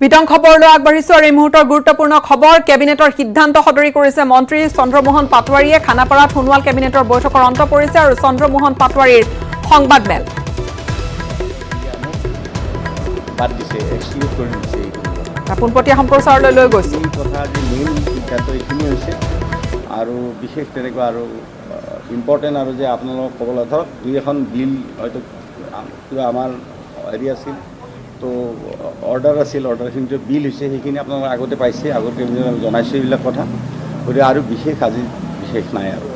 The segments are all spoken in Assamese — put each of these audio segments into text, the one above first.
বিতং খবৰলৈ আগবাঢ়িছো আৰু এই মুহূৰ্তৰ গুৰুত্বপূৰ্ণ খবৰ কেবিনেটৰ সিদ্ধান্ত সদৰি কৰিছে মন্ত্ৰী চন্দ্ৰমোহন পাটোৱাৰীয়ে খানাপাৰাত সোণোৱাল কেবিনেটৰ বৈঠকৰ অন্ত পৰিছে আৰু চন্দ্ৰমোহন পাটোৱাৰীৰ সংবাদমেল বাদ দিছে এক্সক্লুড কৰি দিছে পোনপটীয়া সম্প্ৰচাৰলৈ লৈ গৈছো এই কথা যে মেইন সিদ্ধান্ত এইখিনি হৈছে আৰু বিশেষ তেনেকুৱা আৰু ইম্পৰ্টেণ্ট আৰু যে আপোনালোকক ক'বলৈ ধৰক দুই এখন বিল হয়তো কিবা আমাৰ হেৰি আছিল তো অৰ্ডাৰ আছিল অৰ্ডাৰখিনিতো বিল হৈছে সেইখিনি আপোনালোকে আগতে পাইছে আগতে জনাইছোঁ এইবিলাক কথা গতিকে আৰু বিশেষ আজি বিশেষ নাই আৰু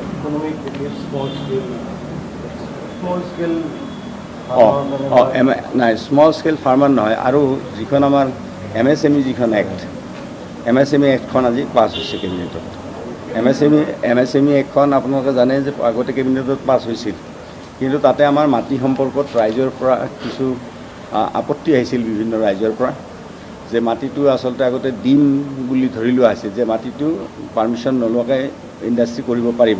নাই স্মল স্কেল ফাৰ্মাৰ নহয় আৰু যিখন আমাৰ MSME যিখন এক্ট MSME এক্টখন আজি পাছ হৈছে কেবিনেটত MSME এক্টখন আপোনালোকে জানে যে আগতে কেবিনেটত পাছ হৈছিল কিন্তু তাতে আমাৰ মাটি সম্পৰ্কত ৰাইজৰ পৰা কিছু আপত্তি আহিছিল বিভিন্ন ৰাইজৰ পৰা যে মাটিটো আচলতে আগতে দিম বুলি ধৰি লোৱা হৈছিল যে মাটিটো পাৰ্মিশ্যন নোলোৱাকৈ ইণ্ডাষ্ট্ৰী কৰিব পাৰিব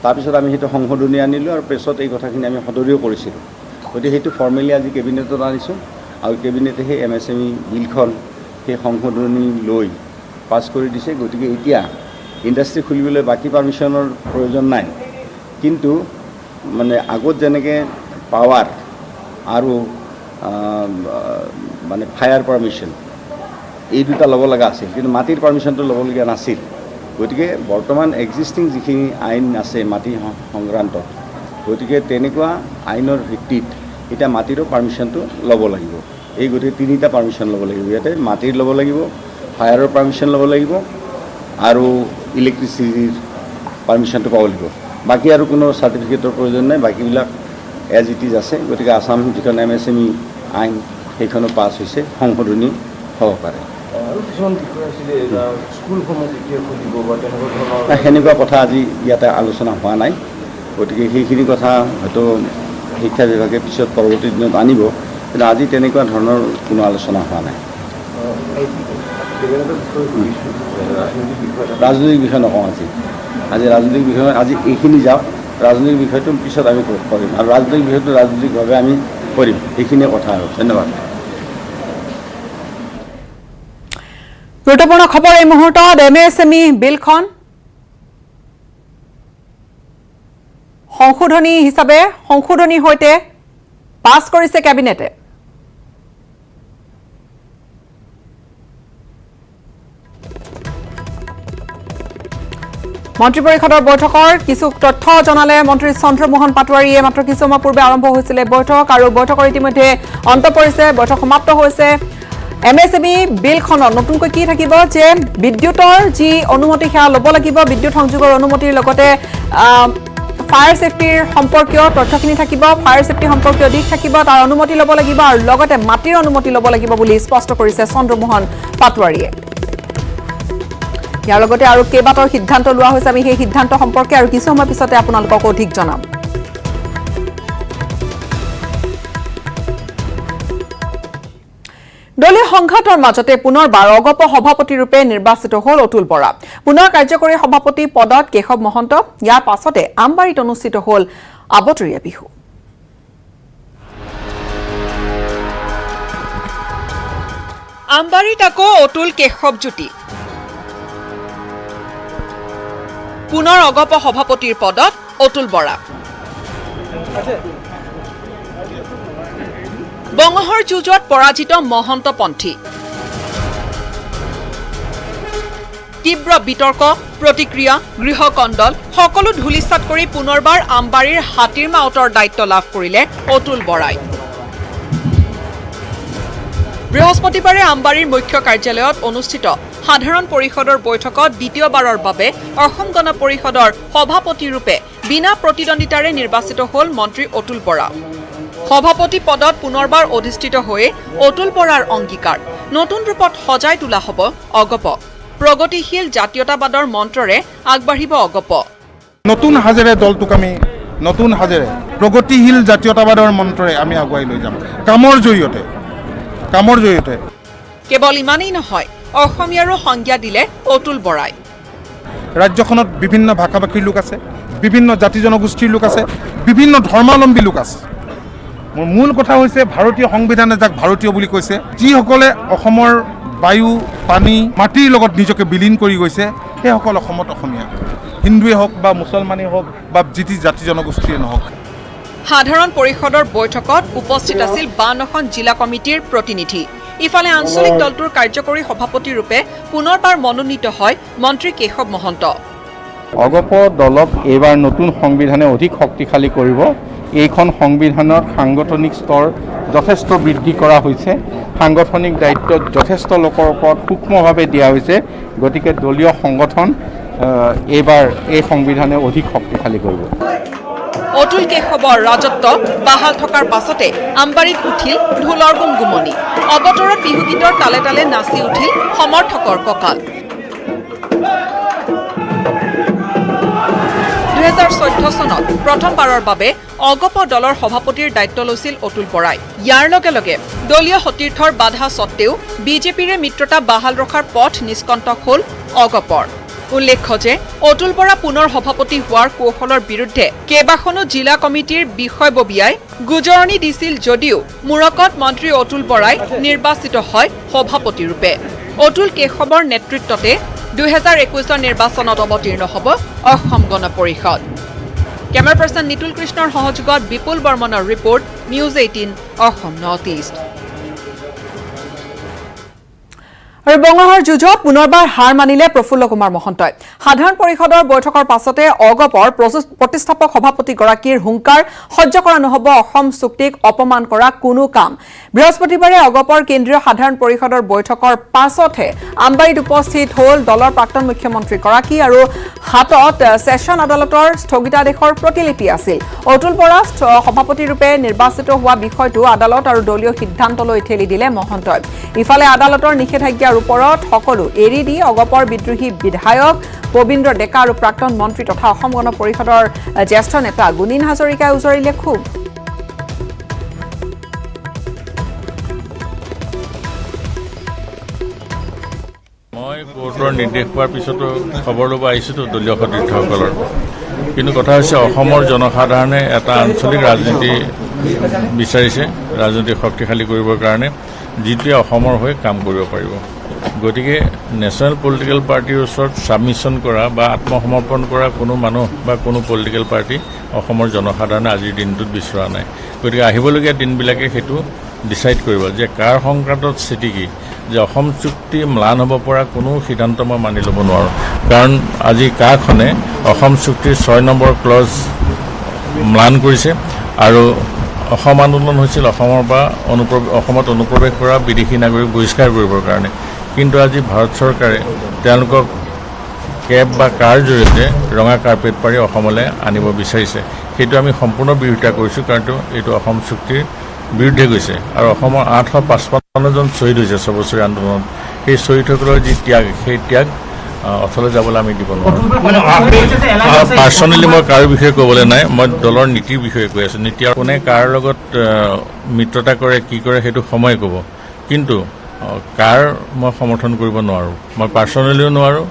তাৰপিছত আমি সেইটো সংশোধনী আনিলোঁ আৰু প্ৰেছত এই কথাখিনি আমি সদৰিও কৰিছিলোঁ গতিকে সেইটো ফৰ্মেলি আজি কেবিনেটত আনিছোঁ আৰু কেবিনেটে সেই MSME বিলখন সেই সংশোধনী লৈ পাছ কৰি দিছে গতিকে এতিয়া ইণ্ডাষ্ট্ৰী খুলিবলৈ বাকী পাৰ্মিশ্যনৰ প্ৰয়োজন নাই কিন্তু মানে আগত যেনেকৈ পাৱাৰ আৰু মানে ফায়াৰ পাৰ্মিশ্যন এই দুটা ল'ব লগা আছিল কিন্তু মাটিৰ পাৰ্মিশ্যনটো ল'বলগীয়া নাছিল গতিকে বৰ্তমান এক্সিষ্টিং যিখিনি আইন আছে মাটি সংক্ৰান্তত গতিকে তেনেকুৱা আইনৰ ভিত্তিত এতিয়া মাটিৰো পাৰ্মিশ্যনটো ল'ব লাগিব এই গতিকে তিনিটা পাৰ্মিশ্যন ল'ব লাগিব ইয়াতে মাটিৰ ল'ব লাগিব ফায়াৰৰ পাৰ্মিশ্যন ল'ব লাগিব আৰু ইলেক্ট্ৰিচিটিৰ পাৰ্মিশ্যনটো পাব লাগিব বাকী আৰু কোনো চাৰ্টিফিকেটৰ প্ৰয়োজন নাই বাকীবিলাক এজ ইট ইজ আছে গতিকে আসাম যিখন MSME আইন সেইখনো পাছ হৈছে সংশোধনী সহকাৰে সেনেকুৱা কথা আজি ইয়াতে আলোচনা হোৱা নাই গতিকে সেইখিনি কথা হয়তো শিক্ষা বিভাগে পিছত পৰৱৰ্তী দিনত আনিব কিন্তু আজি তেনেকুৱা ধৰণৰ কোনো আলোচনা হোৱা নাই ৰাজনৈতিক বিষয় নকওঁ আজি ৰাজনৈতিক বিষয় আজি এইখিনি যাওক ৰাজনৈতিক বিষয়টো পিছত আমি কৰিম আৰু ৰাজনৈতিক বিষয়টো ৰাজনৈতিকভাৱে আমি কৰিম এইখিনিয়ে কথা আৰু ধন্যবাদ গুৰুত্বপূৰ্ণ খবৰ এই মুহূৰ্তত MSME বিলখন সংশোধনীৰ সৈতে পাছ কৰিছে কেবিনেটে মন্ত্ৰী পৰিষদৰ বৈঠকৰ কিছু তথ্য জনালে মন্ত্ৰী চন্দ্ৰমোহন পাটোৱাৰীয়ে মাত্ৰ কিছু সময় পূৰ্বে আৰম্ভ হৈছিল বৈঠক আৰু বৈঠকৰ ইতিমধ্যে অন্ত পৰিছে বৈঠক সমাপ্ত হৈছে MSME বিলখনত নতুনকৈ কি থাকিব যে বিদ্যুতৰ যি অনুমতি সেয়া ল'ব লাগিব বিদ্যুৎ সংযোগৰ অনুমতিৰ লগতে ফায়াৰ সেফটিৰ সম্পৰ্কীয় তথ্যখিনি থাকিব ফায়াৰ সেফটি সম্পৰ্কীয় দিশ থাকিব তাৰ অনুমতি ল'ব লাগিব আৰু লগতে মাটিৰ অনুমতি ল'ব লাগিব বুলি স্পষ্ট কৰিছে চন্দ্ৰমোহন পাটোৱাৰীয়ে ইয়াৰ লগতে আৰু কেইবাটাও সিদ্ধান্ত লোৱা হৈছে আমি সেই সিদ্ধান্ত সম্পৰ্কে আৰু কিছু সময় পিছতে আপোনালোকক অধিক জনাম দলীয় সংঘাতৰ মাজতে পুনৰবাৰ অগপ সভাপতি ৰূপে নিৰ্বাচিত হ'ল অতুল বৰা পুনৰ কাৰ্যকৰী সভাপতি পদত কেশৱ মহন্ত ইয়াৰ পাছতে আমবাৰীত অনুষ্ঠিত হ'ল আবতৰীয়া বিহু আমবাৰীত আকৌ অতুল কেশৱ জ্যোতি পুনৰ অগপ সভাপতিৰ পদত অতুল বৰা বঙহৰ যুঁজত পৰাজিত মহন্তপন্থী তীব্ৰ বিতৰ্ক প্ৰতিক্ৰিয়া গৃহকণ্ডল সকলো ধুলিসাৎ কৰি পুনৰবাৰ আমবাৰীৰ হাতীৰ মাউতৰ দায়িত্ব লাভ কৰিলে অতুল বৰাই বৃহস্পতিবাৰে আমবাৰীৰ মুখ্য কাৰ্যালয়ত অনুষ্ঠিত সাধাৰণ পৰিষদৰ বৈঠকত দ্বিতীয়বাৰৰ বাবে অসম গণ পৰিষদৰ সভাপতি ৰূপে বিনা প্ৰতিদ্বন্দ্বিতাৰে নিৰ্বাচিত হ'ল মন্ত্ৰী অতুল বৰা সভাপতি পদত পুনৰবাৰ অধিষ্ঠিত হৈ অতুল বৰাৰ অংগীকাৰ নতুন ৰূপত সজাই তোলা হ'ব অগপ প্ৰগতিশীল জাতীয়তাবাদৰ মন্ত্ৰৰে আগবাঢ়িব অগপ নতুন হাজেৰে দলটোক আমি নতুন হাজেৰে প্ৰগতিশীল জাতীয়তাবাদৰ মন্ত্ৰৰে আমি আগুৱাই লৈ যাম কামৰ জৰিয়তে কেৱল ইমানেই নহয় অসমীয়াৰো সংজ্ঞা দিলে অতুল বৰাই ৰাজ্যখনত বিভিন্ন ভাষা ভাষীৰ লোক আছে বিভিন্ন জাতি জনগোষ্ঠীৰ লোক আছে বিভিন্ন ধৰ্মাৱলম্বী লোক আছে মোৰ মূল কথা হৈছে ভাৰতীয় সংবিধানে যাক ভাৰতীয় বুলি কৈছে যিসকলে অসমৰ বায়ু পানী মাটিৰ লগত নিজকে বিলীন কৰি গৈছে সেইসকল অসমত অসমীয়া হিন্দুৱে হওক বা মুছলমানেই হওক বা যি জাতি জনগোষ্ঠীয়ে নহওক সাধাৰণ পৰিষদৰ বৈঠকত উপস্থিত আছিল 52খন জিলা কমিটিৰ প্ৰতিনিধি ইফালে আঞ্চলিক দলটোৰ কাৰ্যকৰী সভাপতি ৰূপে পুনৰবাৰ মনোনীত হয় মন্ত্ৰী কেশৱ মহন্ত অগপ দলক এইবাৰ নতুন সংবিধানে অধিক শক্তিশালী কৰিব এইখন সংবিধানৰ সাংগঠনিক স্তৰ যথেষ্ট বৃদ্ধি কৰা হৈছে সাংগঠনিক দায়িত্ব যথেষ্ট লোকৰ ওপৰত সূক্ষ্মভাৱে দিয়া হৈছে গতিকে দলীয় সংগঠন এইবাৰ এই সংবিধানে অধিক শক্তিশালী কৰিব অতুল কেশৱৰ ৰাজত্ব বাহাল থকাৰ পাছতে আমবাৰীত উঠিল ঢোলৰ গুমগুমনি অৱতৰত বিহুগীতৰ তালে তালে নাচি উঠিল সমৰ্থকৰ কঁকাল 2014 চনত প্ৰথমবাৰৰ বাবে অগপ দলৰ সভাপতিৰ দায়িত্ব লৈছিল অতুল বৰাই ইয়াৰ লগে লগে দলীয় সতীৰ্থৰ বাধা সত্ত্বেও বিজেপিৰে মিত্ৰতা বাহাল ৰখাৰ পথ নিষ্কণ্টক হ'ল অগপৰ উল্লেখ্য যে অতুল বৰা পুনৰ সভাপতি হোৱাৰ কৌশলৰ বিৰুদ্ধে কেইবাখনো জিলা কমিটিৰ বিষয়ববীয়াই গুজৰণি দিছিল যদিও মূৰকত মন্ত্ৰী অতুল বৰাই নিৰ্বাচিত হয় সভাপতিৰূপে অতুল কেশৱৰ নেতৃত্বতে 2021 নিৰ্বাচনত অৱতীৰ্ণ হ'ব অসম গণ পৰিষদ কেমেৰা পাৰ্চন নিতুল কৃষ্ণৰ সহযোগত বিপুল বৰ্মনৰ report news 18 Assam north east আৰু বঙাহৰ যুঁজত পুনৰবাৰ হাৰ মানিলে প্ৰফুল্ল কুমাৰ মহন্তই সাধাৰণ পৰিষদৰ বৈঠকৰ পাছতে অগপৰ প্ৰতিষ্ঠাপক সভাপতিগৰাকীৰ হুংকাৰ সহ্য কৰা নহ'ব অসম চুক্তিক অপমান কৰা কোনো কাম বৃহস্পতিবাৰে অগপৰ কেন্দ্ৰীয় সাধাৰণ পৰিষদৰ বৈঠকৰ পাছতে আমবাৰীত উপস্থিত হ'ল দলৰ প্ৰাক্তন মুখ্যমন্ত্ৰীগৰাকী আৰু হাতত ছেছন আদালতৰ স্থগিতাদেশৰ প্ৰতিলিপি আছিল অতুল বৰা সভাপতিৰূপে নিৰ্বাচিত হোৱা বিষয়টো আদালত আৰু দলীয় সিদ্ধান্তলৈ ঠেলি দিলে মহন্তই ইফালে আদালতৰ নিষেধাজ্ঞাৰ ওপৰত সকলো এৰি দি অগপৰ বিদ্ৰোহী বিধায়ক পবিন্দ্ৰ ডেকা আৰু প্ৰাক্তন মন্ত্ৰী তথা অসম গণ পৰিষদৰ জ্যেষ্ঠ নেতা গুণীন হাজৰিকাই উজৰিলে খুব মই কোৰ্টৰ নিৰ্দেশ পোৱাৰ পিছতো খবৰ ল'ব আহিছিলোঁ দলীয় সতীৰ্থসকলৰ কিন্তু কথা হৈছে অসমৰ জনসাধাৰণে এটা আঞ্চলিক ৰাজনীতি বিচাৰিছে ৰাজনীতি শক্তিশালী কৰিবৰ কাৰণে যিটোৱে অসমৰ হৈ কাম কৰিব পাৰিব গতিকে নেশ্যনেল পলিটিকেল পাৰ্টিৰ ওচৰত ছাবমিছন কৰা বা আত্মসমৰ্পণ কৰা কোনো মানুহ বা কোনো পলিটিকেল পাৰ্টি অসমৰ জনসাধাৰণে আজিৰ দিনটোত বিচৰা নাই গতিকে আহিবলগীয়া দিনবিলাকে সেইটো ডিচাইড কৰিব যে কাৰ সংক্ৰান্তত স্থিতি কি যে অসম চুক্তি ম্লান হ'ব পৰা কোনো সিদ্ধান্ত মই মানি ল'ব নোৱাৰোঁ কাৰণ আজি কাখনে অসম চুক্তিৰ 6 নম্বৰ ক্লজ ম্লান কৰিছে আৰু অসম আন্দোলন হৈছিল অসমৰ পৰা অসমত অনুপ্ৰৱেশ কৰা বিদেশী নাগৰিক বহিষ্কাৰ কৰিবৰ কাৰণে কিন্তু আজি ভাৰত চৰকাৰে তেওঁলোকক কেব বা কাৰ জৰিয়তে ৰঙা কাৰ্পেট পাৰি অসমলৈ আনিব বিচাৰিছে সেইটো আমি সম্পূৰ্ণ বিৰোধিতা কৰিছোঁ কাৰণ এইটো অসম চুক্তিৰ বিৰুদ্ধে গৈছে আৰু অসমৰ 855জন শ্বহীদ হৈছে 6 বছৰীয়া আন্দোলনত সেই শ্বহীদসকলৰ যি ত্যাগ সেই ত্যাগ অথলে যাবলৈ আমি দিব নোৱাৰোঁ পাৰ্চনেলি মই কাৰো বিষয়ে ক'বলৈ নাই মই দলৰ নীতিৰ বিষয়ে কৈ আছোঁ নীতি কোনে কাৰ লগত মিত্ৰতা কৰে কি কৰে সেইটো সময় ক'ব কিন্তু কাৰ মই সমৰ্থন কৰিব নোৱাৰোঁ মই পাৰ্চনেলিও নোৱাৰোঁ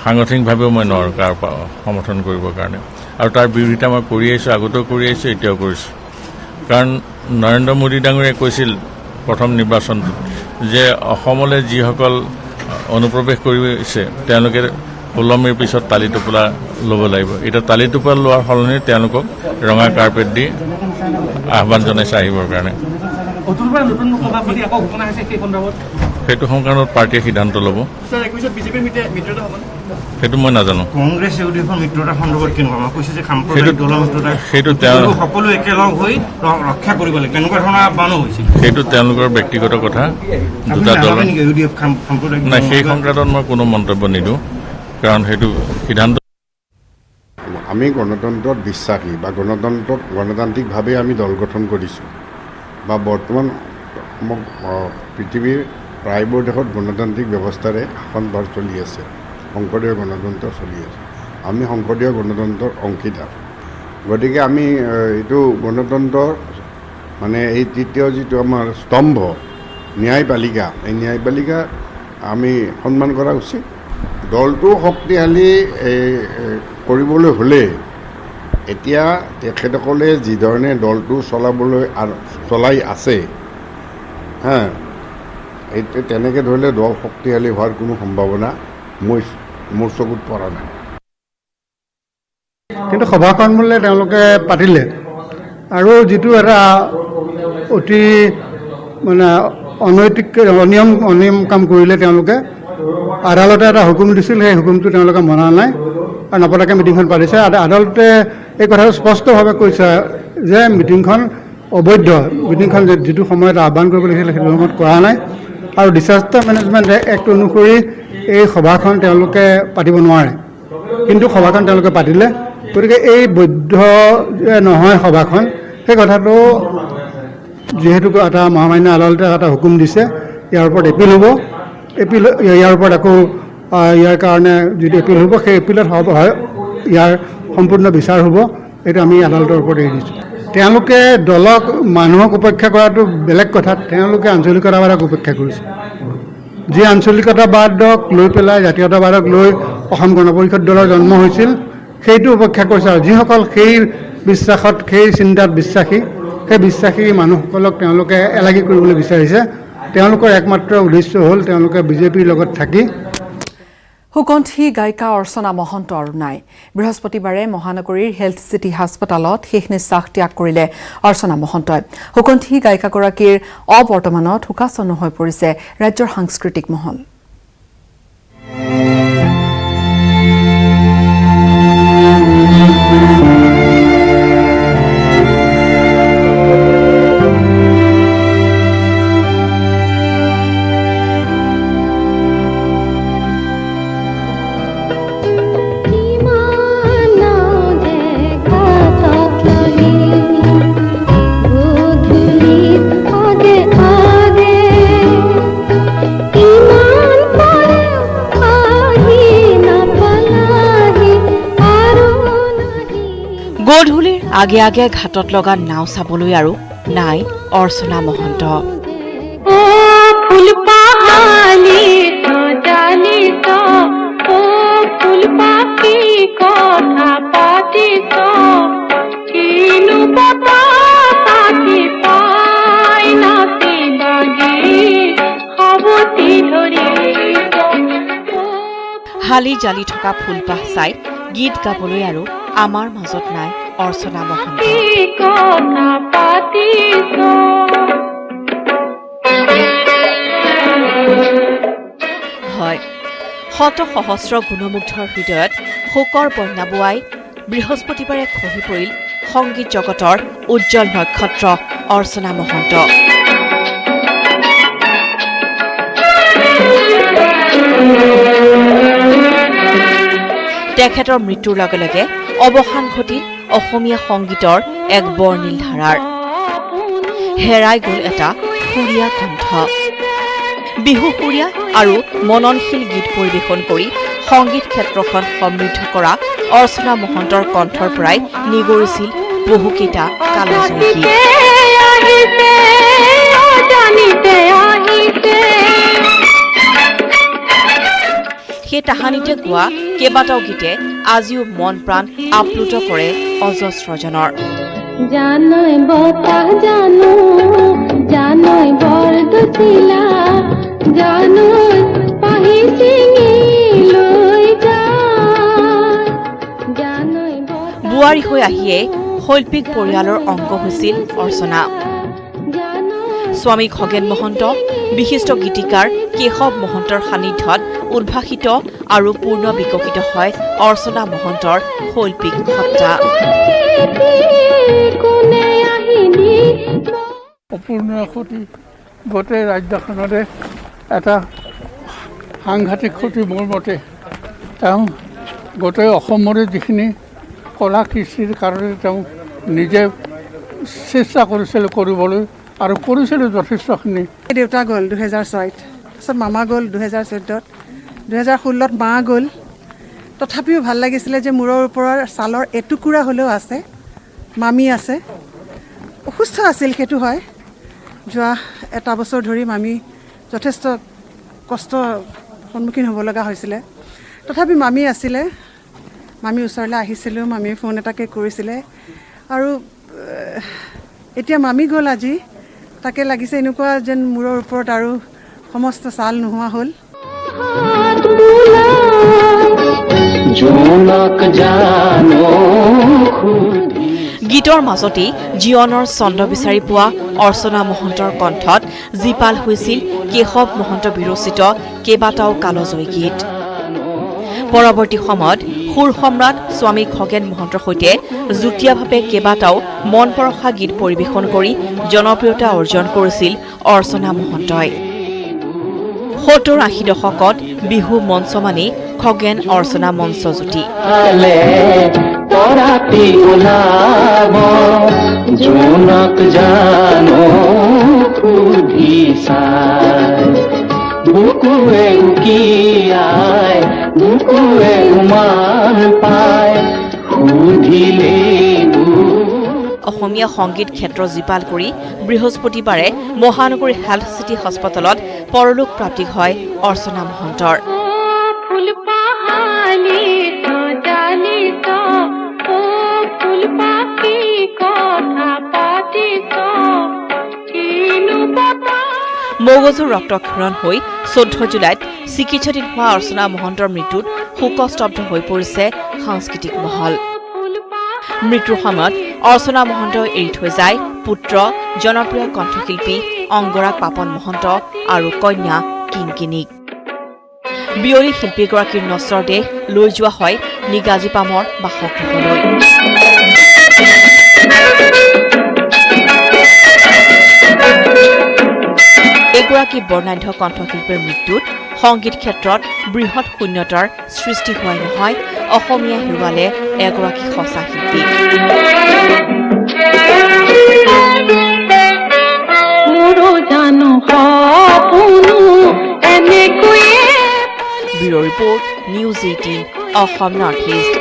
সাংগঠনিকভাৱেও মই নোৱাৰোঁ কাৰ সমৰ্থন কৰিবৰ কাৰণে আৰু তাৰ বিৰোধিতা মই কৰি আহিছোঁ আগতেও কৰি আহিছোঁ এতিয়াও কৰিছোঁ কাৰণ নৰেন্দ্ৰ মোদী ডাঙৰীয়াই কৈছিল প্ৰথম নিৰ্বাচনটোত যে অসমলৈ যিসকল অনুপ্ৰৱেশ কৰিছে তেওঁলোকে 16 মে'ৰ পিছত তালি টোপোলা ল'ব লাগিব এতিয়া তালি টোপোলা লোৱাৰ সলনি তেওঁলোকক ৰঙা কাৰ্পেট দি আহ্বান জনাইছে আহিবৰ কাৰণে সেইটো সংক্ৰান্তত পাৰ্টীয়ে সিদ্ধান্ত ল'ব সেইটো মই নাজানো কংগ্ৰেছ ইউডিএফৰ মিত্ৰতা সন্দৰ্ভত কেনেকুৱা কৈছে যে সাম্প্ৰদায়িক দলৰ মিত্ৰতা সেইটো সকলো একেলগ হৈ ৰক্ষা কৰিব লাগে কেনেকুৱা ধৰণৰ আহ্বানো হৈছিল সেইটো তেওঁলোকৰ ব্যক্তিগত কথা দুটা দল নাই সেই সংক্ৰান্তত মই কোনো মন্তব্য নিদিওঁ কাৰণ সেইটো সিদ্ধান্ত আমি গণতন্ত্ৰত বিশ্বাসী বা গণতান্ত্ৰিকভাৱে আমি দল গঠন কৰিছোঁ বা বৰ্তমান পৃথিৱীৰ প্ৰায়বোৰ দেশত গণতান্ত্ৰিক ব্যৱস্থাৰে শাসনভাৰ চলি আছে সংসদীয় গণতন্ত্ৰ চলি আছে আমি সংসদীয় গণতন্ত্ৰৰ অংশীদাৰ গতিকে আমি এইটো গণতন্ত্ৰৰ মানে এই তৃতীয় যিটো আমাৰ স্তম্ভ ন্যায়পালিকা এই ন্যায়পালিকা আমি সন্মান কৰা উচিত দলটো শক্তিশালী কৰিবলৈ হ'লে এতিয়া তেখেতসকলে যিধৰণে দলটো চলাই আছে এই তেনেকৈ ধৰিলে দল শক্তিশালী হোৱাৰ কোনো সম্ভাৱনা মোৰ চকুত পৰা নাই। কিন্তু সভাখন বোলে তেওঁলোকে পাতিলে আৰু যিটো এটা অতি মানে অনৈতিক অনিয়ম কাম কৰিলে তেওঁলোকে আদালতে এটা হুকুম দিছিল, সেই হুকুমটো তেওঁলোকে মনা নাই আৰু নপতাকৈ মিটিংখন পাতিছে। আদালতে এই কথাটো স্পষ্টভাৱে কৈছে যে মিটিংখন অবৈধ, মিটিংখন যিটো সময়ত আহ্বান কৰিব লাগিছিল সেইটো সময়ত কৰা নাই আৰু ডিজাষ্টাৰ মেনেজমেণ্ট এক্ট অনুসৰি এই সভাখন তেওঁলোকে পাতিব নোৱাৰে, কিন্তু সভাখন তেওঁলোকে পাতিলে। গতিকে এই বৈধ নহয় সভাখন, সেই কথাটো যিহেতু এটা মহামান্য আদালতে এটা হুকুম দিছে, ইয়াৰ ওপৰত এপিল হ'ব। ইয়াৰ ওপৰত আকৌ ইয়াৰ কাৰণে যিটো এপিল হ'ব, সেই এপিলত হয় ইয়াৰ সম্পূৰ্ণ বিচাৰ হ'ব। এইটো আমি আদালতৰ ওপৰত এৰি দিছোঁ। তেওঁলোকে দলক মানুহক উপেক্ষা কৰাটো বেলেগ কথা, তেওঁলোকে আঞ্চলিকতাবাদক উপেক্ষা কৰিছে। যি আঞ্চলিকতাবাদক লৈ পেলাই জাতীয়তাবাদক লৈ অসম গণ পৰিষদ দলৰ জন্ম হৈছিল, সেইটো উপেক্ষা কৰিছে। আৰু যিসকল সেই বিশ্বাসত, সেই চিন্তাত বিশ্বাসী, সেই বিশ্বাসী মানুহসকলক তেওঁলোকে এলাগী কৰিবলৈ বিচাৰিছে। তেওঁলোকৰ একমাত্ৰ উদ্দেশ্য হ'ল তেওঁলোকে বিজেপিৰ লগত থাকি। সুকণ্ঠী গায়িকা অৰ্চনা মহন্ত আৰু নাই। বৃহস্পতিবাৰে মহানগৰীৰ হেল্থ চিটি হাস্পতালত শেষ নিশ্বাস ত্যাগ কৰিলে অৰ্চনা মহন্তই। সুকণ্ঠী গায়িকাগৰাকীৰ অবৰ্তমানত শোকাচন্ন হৈ পৰিছে ৰাজ্যৰ সাংস্কৃতিক মহল। গধূলিৰ আগে আগে ঘাটত লগা নাও চাবলৈ আৰু নাই অৰ্চনা মহন্ত। হালি জালি থকা ফুলপাহ চাই গীত গাবলৈ আৰু আমাৰ মাজত নাই অৰ্চনা মহন্ত। হয়, শত সহস্ৰ গুণমুগ্ধৰ হৃদয়ত শোকৰ বন্যা বোৱাই বৃহস্পতিবাৰে খহি পৰিল সংগীত জগতৰ উজ্জ্বল নক্ষত্ৰ অৰ্চনা মহন্ত। তেখেতৰ মৃত্যুৰ লগে লগে অৱসান ঘটিল অসমীয়া সংগীতৰ এক বৰ্ণিল ধাৰাৰ। হেৰাই গ'ল এটা সুৰীয়া কণ্ঠ। বিহু সুৰীয়া আৰু মননশীল গীত পৰিৱেশন কৰি সংগীত ক্ষেত্ৰখন সমৃদ্ধ কৰা অৰ্চনা মহন্তৰ কণ্ঠৰ পৰাই নিগৰিছিল বহুকেইটা কালজয়ী। সেই তাহানিতে গোৱা কেইবাটাও গীতে আজিও মন প্ৰাণ আপ্লুত কৰে অজস্ৰজনৰ। বোৱাৰী হৈ আহিয়ে শৈল্পিক পৰিয়ালৰ অংগ হৈছিল অৰ্চনা। স্বামী খগেন মহন্ত, বিশিষ্ট গীতিকাৰ কেশৱ মহন্তৰ সান্নিধ্যত উদ্ভাসিত আৰু পূৰ্ণ বিকশিত হয় অৰ্চনা মহন্তৰ শৈল্পিক সত্তা। অপূৰ্ণ ক্ষতি গোটেই ৰাজ্যখনতে এটা সাংঘাতিক ক্ষতি মোৰ মতে। তেওঁ গোটেই অসমৰে যিখিনি কলা কৃষ্টিৰ কাৰণে তেওঁ নিজে চেষ্টা কৰিছিল কৰিবলৈ আৰু কৰিছিলোঁ যথেষ্টখিনি। দেউতা গ'ল 2006, তাৰপিছত মামা গ'ল 2014, 2016 মা গ'ল। তথাপিও ভাল লাগিছিলে যে মূৰৰ ওপৰৰ ছালৰ এটুকুৰা হ'লেও আছে, মামী আছে। অসুস্থ আছিল সেইটো হয়। যোৱা এটা বছৰ ধৰি মামী যথেষ্ট কষ্ট সন্মুখীন হ'ব লগা হৈছিলে। তথাপি মামী আছিলে, মামী ওচৰলৈ আহিছিলোঁ, মামীয়ে ফোন এটাকে কৰিছিলে। আৰু এতিয়া মামী গ'ল আজি, তাকে লাগিছে এনেকুৱা যেন মূৰৰ ওপৰত আৰু সমস্ত ছাল নোহোৱা হ'ল। গীতৰ মাজতেই জীৱনৰ ছন্দ বিচাৰি পোৱা অৰ্চনা মহন্তৰ কণ্ঠত জীপাল হৈছিল কেশৱ মহন্ত বিৰচিত কেইবাটাও কালজয়ী গীত। পৰৱৰ্তী সময়ত সুৰ সম্ৰাট স্বামী খগেন মহন্তৰ সৈতে যুটীয়াভাৱে কেইবাটাও মন পৰশা গীত পৰিৱেশন কৰি জনপ্ৰিয়তা অৰ্জন কৰিছিল অৰ্চনা মহন্তই। ৭০-৮০ দশকত বিহু মঞ্চ মানি খগেন অৰ্চনা মঞ্চ জুটি। অসমীয়া সংগীত ক্ষেত্ৰ জীপাল কৰি বৃহস্পতিবাৰে মহানগৰী হেল্থ চিটি হস্পিটেলত পৰলোক প্ৰাপ্তি হয় অৰ্চনা মহন্তৰ। মগজুৰ ৰক্তক্ষৰণ হৈ ১৪ জুলাইত চিকিৎসাধীন হোৱা অৰ্চনা মহন্তৰ মৃত্যুত শোকস্তব্ধ হৈ পৰিছে সাংস্কৃতিক মহল। মৃত্যুৰ সময়ত অৰ্চনা মহন্তই এৰি থৈ যায় পুত্ৰ জনপ্ৰিয় কণ্ঠশিল্পী অংগৰাগ পাপন মহন্ত আৰু কন্যা কিংকিনীক। বিয়লি শিল্পীগৰাকীৰ নশ্বৰ দেহ লৈ যোৱা হয় নিগাজীপামৰ বাসগৃহলৈ। এগৰাকী বৰ্ণাঢ্য কণ্ঠশিল্পীৰ মৃত্যুত সংগীত ক্ষেত্ৰত বৃহৎ শূন্যতাৰ সৃষ্টি হোৱাই নহয়, অসমীয়া হেৰুৱালে এগৰাকী সঁচা শিল্পী। Bureau report, news 18 Assam north east.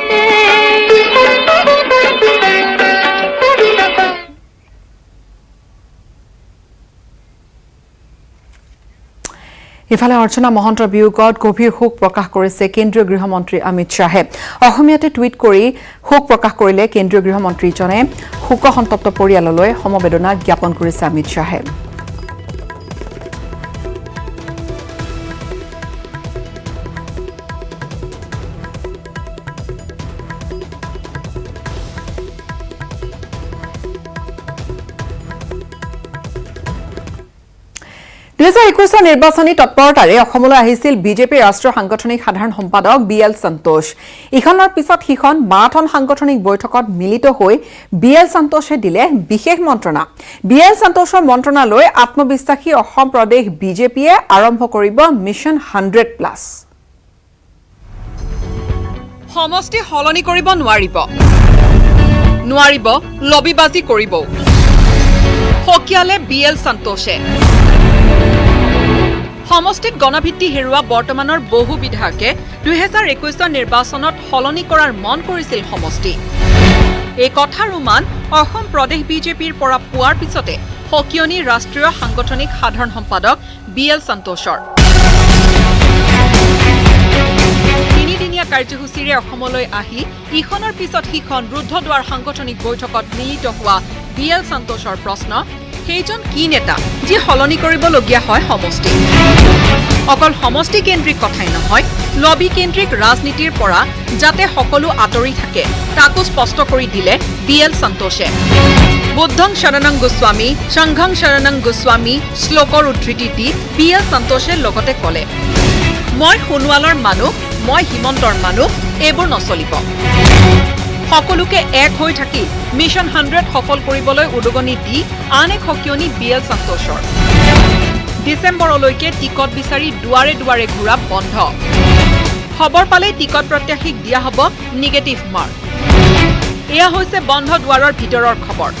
ইফালে অৰ্চনা মহন্তৰ বিয়োগত গভীৰ শোক প্ৰকাশ কৰিছে কেন্দ্ৰীয় গৃহমন্ত্ৰী অমিত শ্বাহে। অসমীয়াতে টুইট কৰি শোক প্ৰকাশ কৰিলে কেন্দ্ৰীয় গৃহমন্ত্ৰীজনে। শোকসন্তপ্ত পৰিয়াললৈ সমবেদনা জ্ঞাপন কৰিছে অমিত শ্বাহে। নিৰ্বাচনী তৎপৰতাৰে অসমলৈ আহিছিল বিজেপিৰ ৰাষ্ট্ৰীয় সাংগঠনিক সাধাৰণ সম্পাদক BL সন্তোষ। ইখনৰ পিছত সিখন মাৰাথন সাংগঠনিক বৈঠকত মিলিত হৈ BL সন্তোষে দিলে বিশেষ মন্ত্ৰণা। BL সন্তোষৰ মন্ত্ৰণালৈ আত্মবিশ্বাসী অসম প্ৰদেশ বিজেপিয়ে আৰম্ভ কৰিব মিছন 100+। সমষ্টি সলনি কৰিব নোৱাৰিব লবিবাজি কৰিব সকিয়ালে BL সন্তোষে। সমষ্টিত গণভিত্তি হেৰুৱা বৰ্তমানৰ বহু বিধায়কে 2021 নিৰ্বাচনত সলনি কৰাৰ মন কৰিছিল সমষ্টি। এই কথাৰ উমান অসম প্ৰদেশ বিজেপিৰ পৰা পোৱাৰ পিছতে সকিয়নি ৰাষ্ট্ৰীয় সাংগঠনিক সাধাৰণ সম্পাদক BL সন্তোষৰ। তিনিদিনীয়া কাৰ্যসূচীৰে অসমলৈ আহি ইখনৰ পিছত সিখন ৰুদ্ধদ্বাৰ সাংগঠনিক বৈঠকত মিলিত হোৱা BL সন্তোষৰ প্ৰশ্ন, সেইজন কি নেতা যি সলনি কৰিবলগীয়া হয় সমষ্টি? অকল সমষ্টি কেন্দ্ৰিক কথাই নহয়, লবি কেন্দ্ৰিক ৰাজনীতিৰ পৰা যাতে সকলো আঁতৰি থাকে তাকো স্পষ্ট কৰি দিলে BL সন্তোষে। বুদ্ধং শৰণং গোস্বামী, সংঘং শৰণং গোস্বামী শ্লোকৰ উদ্ধৃতি দি BL সন্তোষে লগতে ক'লে, মই সোণোৱালৰ মানুহ, মই হিমন্তৰ মানুহ, এইবোৰ নচলিব। সকলোকে এক হৈ থাকি মিছন 100 সফল কৰিবলৈ উদগনি দি আন এক সকিয়নি BL সন্তোষৰ। ডিচেম্বৰলৈকে টিকট বিচাৰি দুৱাৰে দুৱাৰে ঘূৰা বন্ধ। খবৰ পালেই টিকট প্ৰত্যাশীক দিয়া হ'ব নিগেটিভ মাৰ্ক। এয়া হৈছে বন্ধ দুৱাৰৰ ভিতৰৰ খবৰ।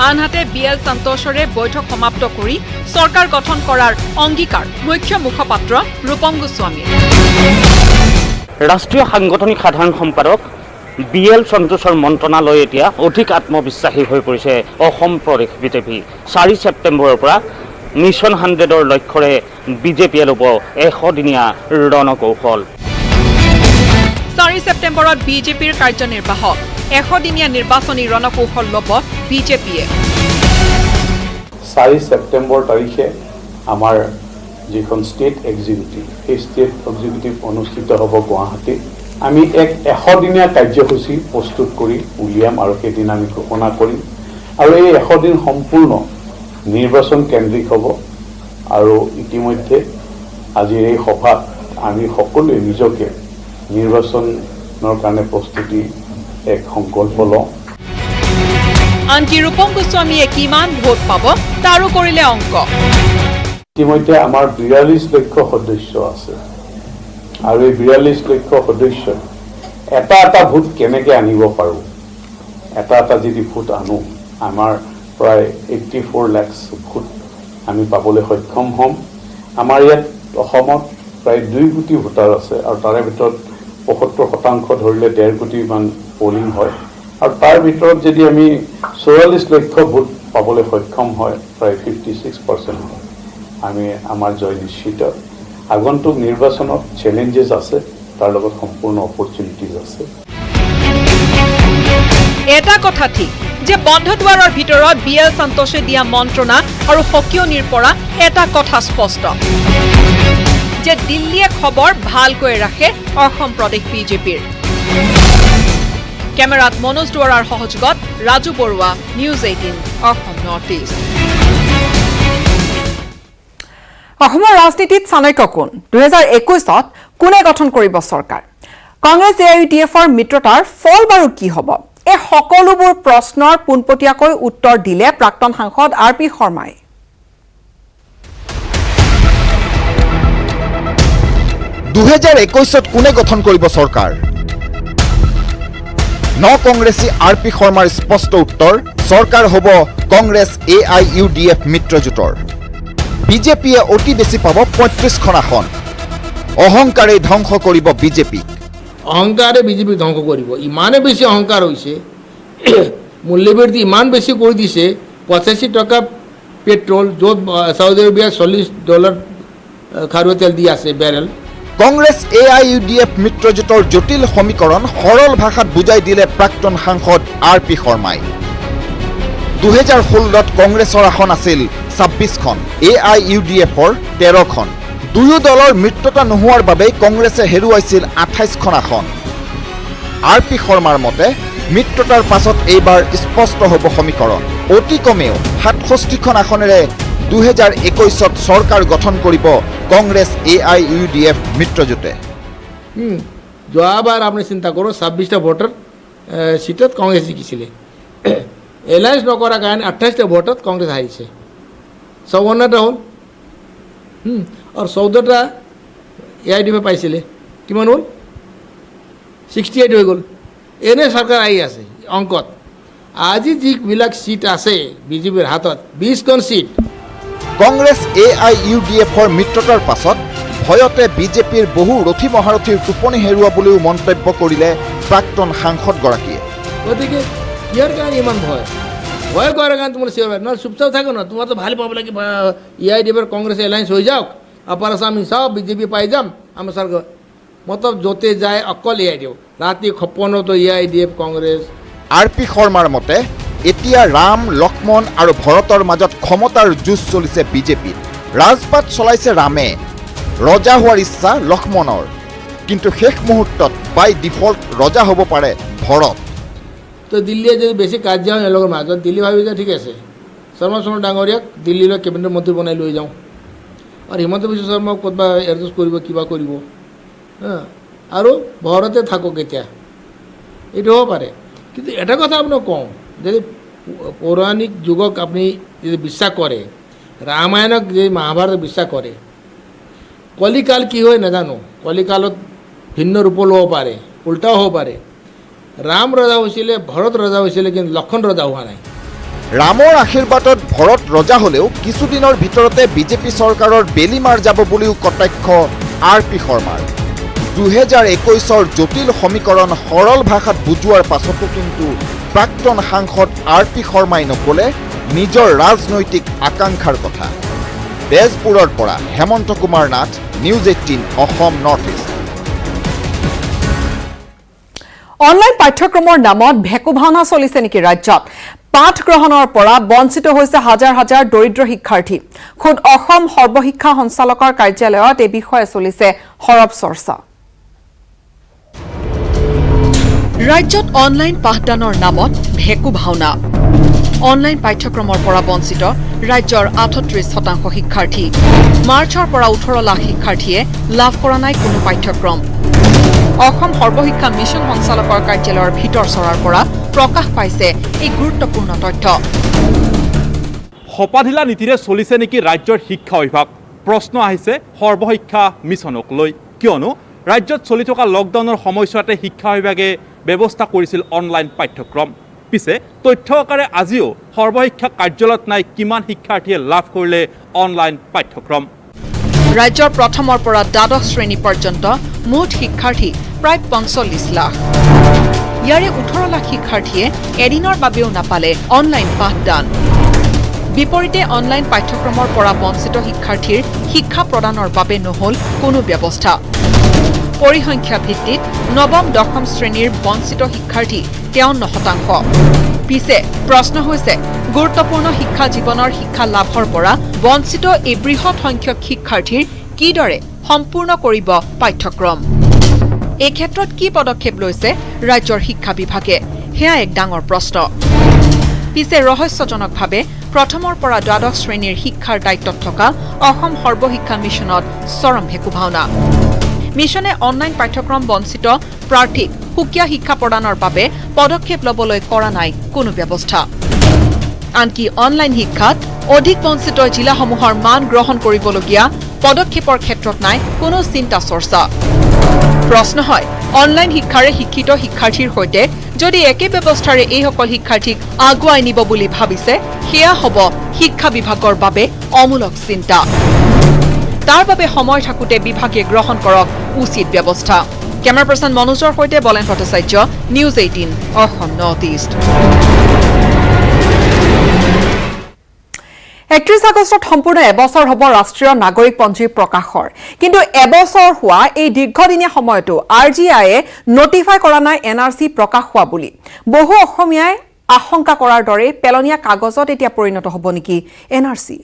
আনহাতে BL সন্তোষৰে বৈঠক সমাপ্ত কৰি চৰকাৰ গঠন কৰাৰ অংগীকাৰ মুখ্য মুখপাত্ৰ ৰূপম গোস্বামী। ৰাষ্ট্ৰীয় সাংগঠনিক সাধাৰণ সম্পাদক BL সন্তোষৰ মন্ত্ৰণালৈ এতিয়া অধিক আত্মবিশ্বাসী হৈ পৰিছে অসম প্ৰদেশ বিজেপি। 4 ছেপ্টেম্বৰৰ পৰা মিছন 100ৰ লক্ষ্যৰে বিজেপিয়ে ল'ব 100 দিনীয়া ৰণকৌশল। 4 ছেপ্টেম্বৰত বিজেপিৰ কাৰ্যনিৰ্বাহক 100 দিনীয়া নিৰ্বাচনী ৰণকৌশল ল'ব বিজেপিয়ে। 4 ছেপ্টেম্বৰ তাৰিখে আমাৰ যিখন ষ্টেট এক্সিকিউটিভ সেই ষ্টেট এক্সিকিউটিভ অনুষ্ঠিত হ'ব গুৱাহাটীত আমি 100 দিনীয়া কাৰ্যসূচী প্ৰস্তুত কৰি উলিয়াম আৰু সেইদিন আমি ঘোষণা কৰিম আৰু এই 100 দিন সম্পূৰ্ণ নিৰ্বাচন কেন্দ্ৰিক হ'ব আৰু ইতিমধ্যে আজিৰ এই সভাত আমি সকলোৱে নিজকে নিৰ্বাচনৰ কাৰণে প্ৰস্তুতি এক সংকল্প লওঁ আনকি ৰূপম গোস্বামীয়ে কিমান ভোট পাব তাৰো কৰিলে অংক ইতিমধ্যে আমাৰ 42 লক্ষ সদস্য আছে আৰু এই 42 লক্ষ সদস্য এটা ভোট কেনেকৈ আনিব পাৰোঁ এটা যদি ভোট আনো আমাৰ প্ৰায় 84 লাখ ভোট আমি পাবলৈ সক্ষম হ'ম আমাৰ ইয়াত অসমত প্ৰায় 2 কোটি ভোটাৰ আছে আৰু তাৰে ভিতৰত 75% ধৰিলে 1.5 কোটি মান পলিং হয় আৰু তাৰ ভিতৰত যদি আমি 44 লক্ষ ভোট পাবলৈ সক্ষম হয় প্ৰায় 56% হয় আমি আমাৰ জয় নিশ্চিত আগন্তুক নিৰ্বাচনত চ্যালেঞ্জেস আছে তাৰ লগত সম্পূৰ্ণ অপৰচুনিটিজ আছে এটা কথা ঠিক যে বন্ধ দুৱাৰৰ ভিতৰত বিএল সন্তোষে দিয়া মন্ত্ৰণা আৰু সকিয়নিৰ পৰা এটা কথা স্পষ্ট যে দিল্লীয়ে খবৰ ভালকৈ ৰাখে অসম প্ৰদেশ বিজেপিৰ কেমেৰাত মনোজ দুৱাৰাৰ সহযোগত Raju Baruah News 18 Assam north East অসমৰ ৰাজনীতিত চাণক্য কোন 2021ত কোনে গঠন কৰিব চৰকাৰ কংগ্ৰেছ এআইইউডিএফৰ মিত্ৰতাৰ ফল বাৰু কি হ'ব এই সকলোবোৰ প্ৰশ্নৰ পোনপটীয়াকৈ উত্তৰ দিলে প্ৰাক্তন সাংসদ আৰ পি শৰ্মাই 2021ত কোনে গঠন কৰিব চৰকাৰ কংগ্ৰেছী আৰ পি শৰ্মাৰ স্পষ্ট উত্তৰ চৰকাৰ হ'ব কংগ্ৰেছ এআইইউডিএফ মিত্ৰজোঁটৰ বিজেপিয়ে অতি বেছি পাব 35খন আসন অহংকাৰে ধ্বংস কৰিব বিজেপিক অহংকাৰে বিজেপিক ধ্বংস কৰিব ইমানে বেছি অহংকাৰ হৈছে মূল্যবৃদ্ধি ইমান বেছি কৰি দিছে 85 টকা পেট্ৰল য'ত সাউদি আৰবিয়া $40 খাৰুৱা তেল দি আছে বেৰেল কংগ্ৰেছ এআইইউডিএফ মিত্ৰজোঁটৰ জটিল সমীকৰণ সৰল ভাষাত বুজাই দিলে প্ৰাক্তন সাংসদ আৰ পি শৰ্মাই 2016ত কংগ্ৰেছৰ আসন আছিল 26খন এআইইউডিএফৰ 13খন দুয়ো দলৰ মিত্ৰতা নোহোৱাৰ বাবে কংগ্ৰেছে হেৰুৱাইছিল 28খন আসন আৰ পি শৰ্মাৰ মতে মিত্ৰতাৰ পাছত এইবাৰ স্পষ্ট হ'ব সমীকৰণ অতি কমেও 67খন আসনেৰে 2021ত চৰকাৰ গঠন কৰিব কংগ্ৰেছ এআইইউডিএফ মিত্ৰজোঁটে যোৱাবাৰ আপুনি চিন্তা কৰক 26টা ভোটৰ সিটত কংগ্ৰেছ জিকিছিলে এলায়েন্স নকৰাৰ কাৰণে 28টা ভোটত কংগ্ৰেছ হাৰিছে 54টা হ'ল আৰু 14টা এআইডিএফে পাইছিলে কিমান হ'ল 68 হৈ গ'ল এনে চৰকাৰ আহি আছে অংকত আজি যিবিলাক সিট আছে বিজেপিৰ হাতত 20খন সিট কংগ্ৰেছ এআইইউডিএফৰ মিত্ৰতাৰ পাছত ভয়তে বিজেপিৰ বহু ৰথী মহাৰথীৰ টোপনি হেৰুৱা বুলিও মন্তব্য কৰিলে প্ৰাক্তন সাংসদগৰাকীয়ে গতিকে কিহৰ কাৰণে ইমান ভয় কৰাৰ কাৰণে তোমাৰ চিঞৰ নহ'লে চুপচাপ থাকো না তোমাৰ তো ভাল পাব লাগে এআইডিএফৰ কংগ্ৰেছ এলায়েন্স হৈ যাওক আপাৰ আছাম আমি সব বিজেপি পাই যাম আমাৰ চৰকাৰ মতলব য'তে যায় অকল এআইডিএফ ৰাতি সপোনতো এআইডিএফ কংগ্ৰেছ আৰ পি শৰ্মাৰ মতে এতিয়া ৰাম লক্ষ্মণ আৰু ভৰতৰ মাজত ক্ষমতাৰ যুঁজ চলিছে বিজেপিত ৰাজপাট চলাইছে ৰামে ৰজা হোৱাৰ ইচ্ছা লক্ষ্মণৰ কিন্তু শেষ মুহূৰ্তত বাই ডিফল্ট ৰজা হ'ব পাৰে ভৰত তো দিল্লীয়ে যদি বেছি কাজিয়া হয় এওঁলোকৰ মাজত দিল্লী ভাবি যে ঠিক আছে শৰ্মা ডাঙৰীয়াক দিল্লীলৈ কেবিনেট মন্ত্ৰী বনাই লৈ যাওঁ আৰু হিমন্ত বিশ্ব শৰ্মাক ক'ৰবাত এডজাষ্ট কৰিব কিবা কৰিব আৰু ভৰতে থাকক এতিয়া এইটো হ'ব পাৰে কিন্তু এটা কথা আপোনাক কওঁ যদি পৌৰাণিক যুগক আপুনি যদি বিশ্বাস কৰে ৰামায়ণক যদি মহাভাৰত বিশ্বাস কৰে কলিকাল কি হয় নাজানো কলিকালত ভিন্ন ৰূপ ল'ব পাৰে উল্টাও হ'ব পাৰে ৰাম ৰজা হৈছিলে ভৰত ৰজা হৈছিলে কিন্তু লক্ষ্মণ ৰজা হোৱা নাই ৰামৰ আশীৰ্বাদত ভৰত ৰজা হ'লেও কিছুদিনৰ ভিতৰতে বিজেপি চৰকাৰৰ বেলি মাৰ যাব বুলিও কটাক্ষ আৰ পি শৰ্মাৰ 2021ৰ জটিল সমীকৰণ সৰল ভাষাত বুজোৱাৰ পাছতো কিন্তু প্ৰাক্তন সাংসদ আৰ পি শৰ্মাই নক'লে নিজৰ ৰাজনৈতিক আকাংক্ষাৰ কথা বেজপুৰৰ পৰা Hemanta Kumar Nath News 18 Assam north East online পাঠ্যক্ৰমৰ নামত ভেকু ভাওনা চলিছে নেকি ৰাজ্যত পাঠ গ্ৰহণৰ পৰা বঞ্চিত হৈছে হাজাৰ হাজাৰ দৰিদ্ৰ শিক্ষাৰ্থী খুদ অসম সৰ্বশিক্ষা সঞ্চালকৰ কাৰ্যালয়ত এই বিষয়ে চলিছে সৰব চৰ্চা ৰাজ্যত অনলাইন পাঠদানৰ নামত ভেকু ভাওনা অনলাইন পাঠ্যক্ৰমৰ পৰা বঞ্চিত ৰাজ্যৰ ৩৮% শিক্ষাৰ্থী মাৰ্চৰ পৰা ১৮ লাখ শিক্ষাৰ্থীয়ে লাভ কৰা নাই কোনো পাঠ্যক্ৰম অসম সৰ্বশিক্ষা মিছন সঞ্চালকৰ কাৰ্যালয়ৰ ভিতৰ চৰাৰ পৰা প্ৰকাশ পাইছে এই গুৰুত্বপূৰ্ণ তথ্য হপাঢিলা নীতিৰে চলিছে নেকি ৰাজ্যৰ শিক্ষা বিভাগ প্ৰশ্ন আহিছে সৰ্বশিক্ষা মিছনক লৈ কিয়নো ৰাজ্যত চলি থকা লকডাউনৰ সময়ছোৱাতে শিক্ষা বিভাগে ব্যৱস্থা কৰিছিল অনলাইন পাঠ্যক্ৰম পিছে তথ্য আকাৰে আজিও সৰ্বশিক্ষা কাৰ্যালয়ত নাই কিমান শিক্ষাৰ্থীয়ে লাভ কৰিলে অনলাইন পাঠ্যক্ৰম ৰাজ্যৰ প্ৰথমৰ পৰা দ্বাদশ শ্ৰেণী পৰ্যন্ত মুঠ শিক্ষাৰ্থী প্ৰায় ৪৫ লাখ ইয়াৰে ১৮ লাখ শিক্ষাৰ্থীয়ে এদিনৰ বাবেও নাপালে অনলাইন পাঠদান বিপৰীতে অনলাইন পাঠ্যক্ৰমৰ পৰা বঞ্চিত শিক্ষাৰ্থীৰ শিক্ষা প্ৰদানৰ বাবে নহল কোনো ব্যৱস্থা পৰিসংখ্যা ভিত্তিত নৱম দশম শ্ৰেণীৰ বঞ্চিত শিক্ষাৰ্থী ৫৩%। পিছে প্ৰশ্ন হৈছে গুৰুত্বপূৰ্ণ শিক্ষা জীৱনৰ শিক্ষা লাভৰ পৰা বঞ্চিত এই বৃহৎ সংখ্যক শিক্ষাৰ্থীৰ কিদৰে সম্পূৰ্ণ কৰিব পাঠ্যক্ৰম এই ক্ষেত্ৰত কি পদক্ষেপ লৈছে ৰাজ্যৰ শিক্ষা বিভাগে হেয়া এক ডাঙৰ প্ৰশ্ন পিছে ৰহস্যজনকভাৱে প্ৰথমৰ পৰা দ্বাদশ শ্ৰেণীৰ শিক্ষাৰ দায়িত্বত থকা অসম সৰ্বশিক্ষা মিছনত চৰম ভেকু ভাওনা মিছনে অনলাইন পাঠ্যক্ৰম বঞ্চিত প্ৰাৰ্থীক সুকীয়া শিক্ষা প্ৰদানৰ বাবে পদক্ষেপ ল'বলৈ কৰা নাই কোনো ব্যৱস্থা আনকি অনলাইন শিক্ষাত অধিক বঞ্চিত জিলাসমূহৰ মান গ্ৰহণ কৰিবলগীয়া পদক্ষেপৰ ক্ষেত্ৰত নাই কোনো চিন্তা চৰ্চা প্ৰশ্ন হয় অনলাইন শিক্ষাৰে শিক্ষিত শিক্ষাৰ্থীৰ সৈতে যদি একে ব্যৱস্থাৰে এইসকল শিক্ষাৰ্থীক আগুৱাই নিব বুলি ভাবিছে সেয়া হ'ব শিক্ষা বিভাগৰ বাবে অমূলক চিন্তা তাৰ বাবে সময় থাকোতে বিভাগে গ্ৰহণ কৰক উচিত ব্যৱস্থা কেমেৰা পাৰ্চন মনোজৰ সৈতে বলেন Bhattacharya news 18 Assam north east ৩১ আগষ্টত সম্পূৰ্ণ এবছৰ হ'ব ৰাষ্ট্ৰীয় নাগৰিক পঞ্জী প্ৰকাশৰ কিন্তু এবছৰ হোৱা এই দীৰ্ঘদিনীয়া সময়তো আৰজিআইয়ে নটিফাই কৰা নাই এনআৰচি প্ৰকাশ হোৱা বুলি বহু অসমীয়াই আশংকা কৰাৰ দৰে পেলনীয়া কাগজত এতিয়া পৰিণত হ'ব নেকি এনআৰচি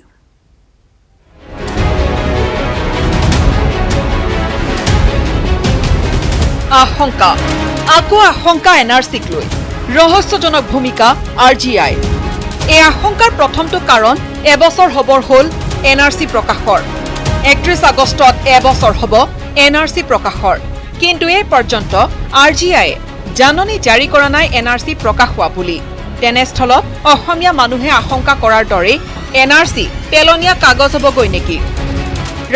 আশংকা আকৌ আশংকা এনআৰচিক লৈ ৰহস্যজনক ভূমিকা আৰজিআই এই আশংকাৰ প্ৰথমটো কাৰণ এবছৰ হবৰ হ'ল এনআৰচি প্ৰকাশৰ ৩১ আগষ্টত এবছৰ হ'ব এনআৰচি প্ৰকাশৰ কিন্তু এই পৰ্যন্ত আৰজিআইয়ে জাননী জাৰি কৰা নাই এনআৰচি প্ৰকাশ হোৱা বুলি তেনেস্থলত অসমীয়া মানুহে আশংকা কৰাৰ দৰে এনআৰচি পেলনীয়া কাগজ হ'বগৈ নেকি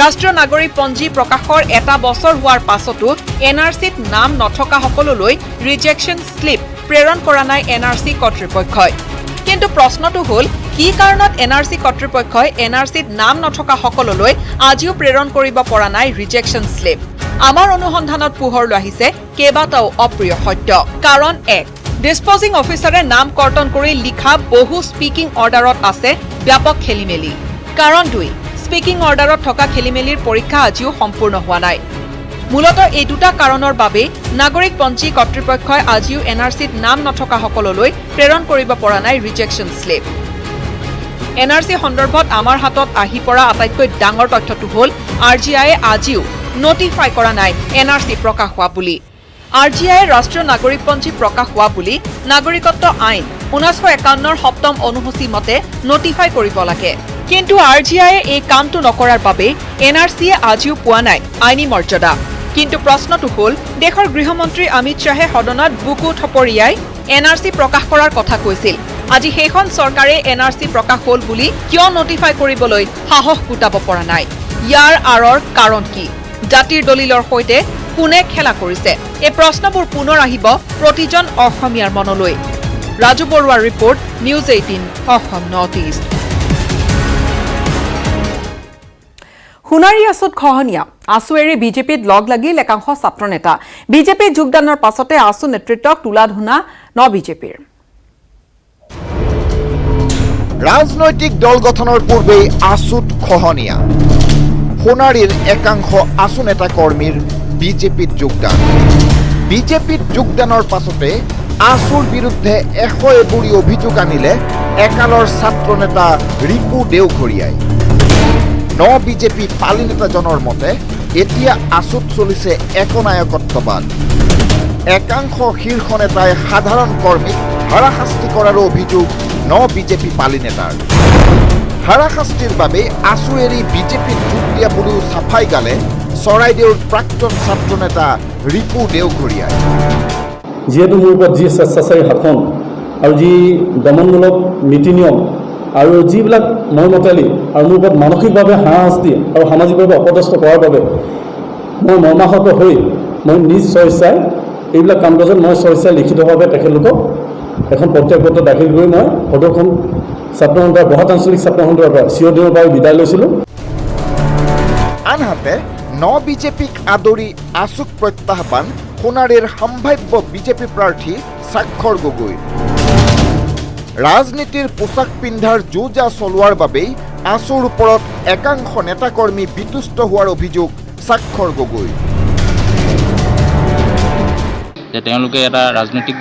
ৰাষ্ট্ৰীয় নাগৰিক পঞ্জী প্ৰকাশৰ এটা বছৰ হোৱাৰ পাছতো এনআৰচিত নাম নথকা সকললৈ ৰিজেকশ্যন স্লিপ প্ৰেৰণ কৰা নাই এনআৰচি কৰ্তৃপক্ষই কিন্তু প্ৰশ্নটো হ'ল কি কাৰণত এনআৰচি কৰ্তৃপক্ষই এনআৰচিত নাম নথকা সকললৈ আজিও প্ৰেৰণ কৰিব পৰা নাই ৰিজেকশ্যন স্লিপ আমাৰ অনুসন্ধানত পোহৰ লৈ আহিছে কেইবাটাও অপ্ৰিয় সত্য কাৰণ ১ ডিছপ'জিং অফিচাৰে নাম কৰ্তন কৰি লিখা বহু স্পিকিং অৰ্ডাৰত আছে ব্যাপক খেলিমেলি কাৰণ ২ স্পিকিং অৰ্ডাৰত থকা খেলিমেলিৰ পৰীক্ষা আজিও সম্পূৰ্ণ হোৱা নাই মূলতঃ এই দুটা কাৰণৰ বাবে নাগৰিক পঞ্জী কৰ্তৃপক্ষই আজিও এনআৰচিত নাম নথকা সকললৈ প্ৰেৰণ কৰিব পৰা নাই ৰিজেকশ্যন স্লিপ এনআৰচি সন্দৰ্ভত আমাৰ হাতত আহি পৰা আটাইতকৈ ডাঙৰ তথ্যটো হ'ল আৰজিআইয়ে আজিও নটিফাই কৰা নাই এনআৰচি প্ৰকাশ হোৱা বুলি আৰজিআইয়ে ৰাষ্ট্ৰীয় নাগৰিক পঞ্জী প্ৰকাশ হোৱা বুলি নাগৰিকত্ব আইন 1951ৰ সপ্তম অনুসূচী মতে নটিফাই কৰিব লাগে কিন্তু আৰজিআইয়ে এই কামটো নকৰাৰ বাবে এনআৰচিয়ে আজিও পোৱা নাই আইনী মৰ্যাদা কিন্তু প্ৰশ্নটো হ'ল দেশৰ গৃহমন্ত্ৰী অমিত শ্বাহে সদনত বুকু থপৰিয়াই এনআৰচি প্ৰকাশ কৰাৰ কথা কৈছিল আজি সেইখন চৰকাৰে এনআৰচি প্ৰকাশ হ'ল বুলি কিয় নটিফাই কৰিবলৈ সাহস গোটাব পৰা নাই ইয়াৰ আঁৰৰ কাৰণ কি জাতিৰ দলিলৰ সৈতে কোনে খেলা কৰিছে এই প্ৰশ্নবোৰ পুনৰ আহিব প্ৰতিজন অসমীয়াৰ মনলৈ ৰাজু বৰুৱাৰ report news 18 Assam north east Sonari আছুত খহনীয়া আছু এৰি বিজেপিত লগ লাগিল একাংশ ছাত্ৰ নেতা বিজেপিত যোগদানৰ পাছতে আছু নেতৃত্বক তোলা ধুনা ন বিজেপিৰ ৰাজনৈতিক দল গঠনৰ পূৰ্বেই আছুত খহনীয়া সোণাৰীৰ একাংশ আছু নেতা কৰ্মীৰ বিজেপিত যোগদান বিজেপিত যোগদানৰ পাছতে আছুৰ বিৰুদ্ধে 100 অভিযোগ আনিলে একালৰ ছাত্ৰ নেতা ৰিপু দেওঘৰীয়াই। বিজেপি পালি নেতাজনৰ মতে এতিয়া আছুত চলিছে একনায়কত্ববাদ। একাংশ শীৰ্ষ নেতাই সাধাৰণ কৰ্মীক হাৰাশাস্তি কৰাৰো অভিযোগ বিজেপি পালি নেতাৰ। হাৰাশাস্তিৰ বাবে আছু এৰি বিজেপিত যোগ দিয়া বুলিও চাফাই গালে চৰাইদেউৰ প্ৰাক্তন ছাত্ৰ নেতা ৰিপু দেওঘৰীয়াই। যিহেতু মোৰ ওপৰত যি স্বেচ্ছাচাৰী শাসন আৰু যি দমনমূলক নীতি নিয়ম আৰু যিবিলাক মৰ্মতালি আৰু মোৰ ওপৰত মানসিকভাৱে হাৰাশাস্তি আৰু সামাজিকভাৱে অপদস্থ কৰাৰ বাবে মই মৰ্মাহত হৈ মই নিজ স্বেচ্ছাই এইবিলাক কাম কাজত মই স্বেচ্ছাই লিখিতভাৱে তেখেতলোকক এখন প্ৰত্যয়পত্ৰ দাখিল কৰি মই সদৌখন ছাত্ৰ সন্থাৰ বহাত আঞ্চলিক ছাত্ৰ সন্থাৰ পৰা চিৰদিনৰ বাবে বিদায় লৈছিলোঁ। আনহাতে বিজেপিক আদৰি আছুক প্ৰত্যাহ্বান সোণাৰীৰ সম্ভাৱ্য বিজেপি প্ৰাৰ্থী স্বাক্ষৰ গগৈ। ৰাজনীতিৰ পোছাক পিন্ধাৰ যুঁজা চলোৱাৰ বাবেই আছুৰ ওপৰত একাংশ নেতাকৰ্মী বিতুষ্ট হোৱাৰ অভিযোগ স্বাক্ষৰ গগৈ। তেওঁলোকে এটা ৰাজনৈতিক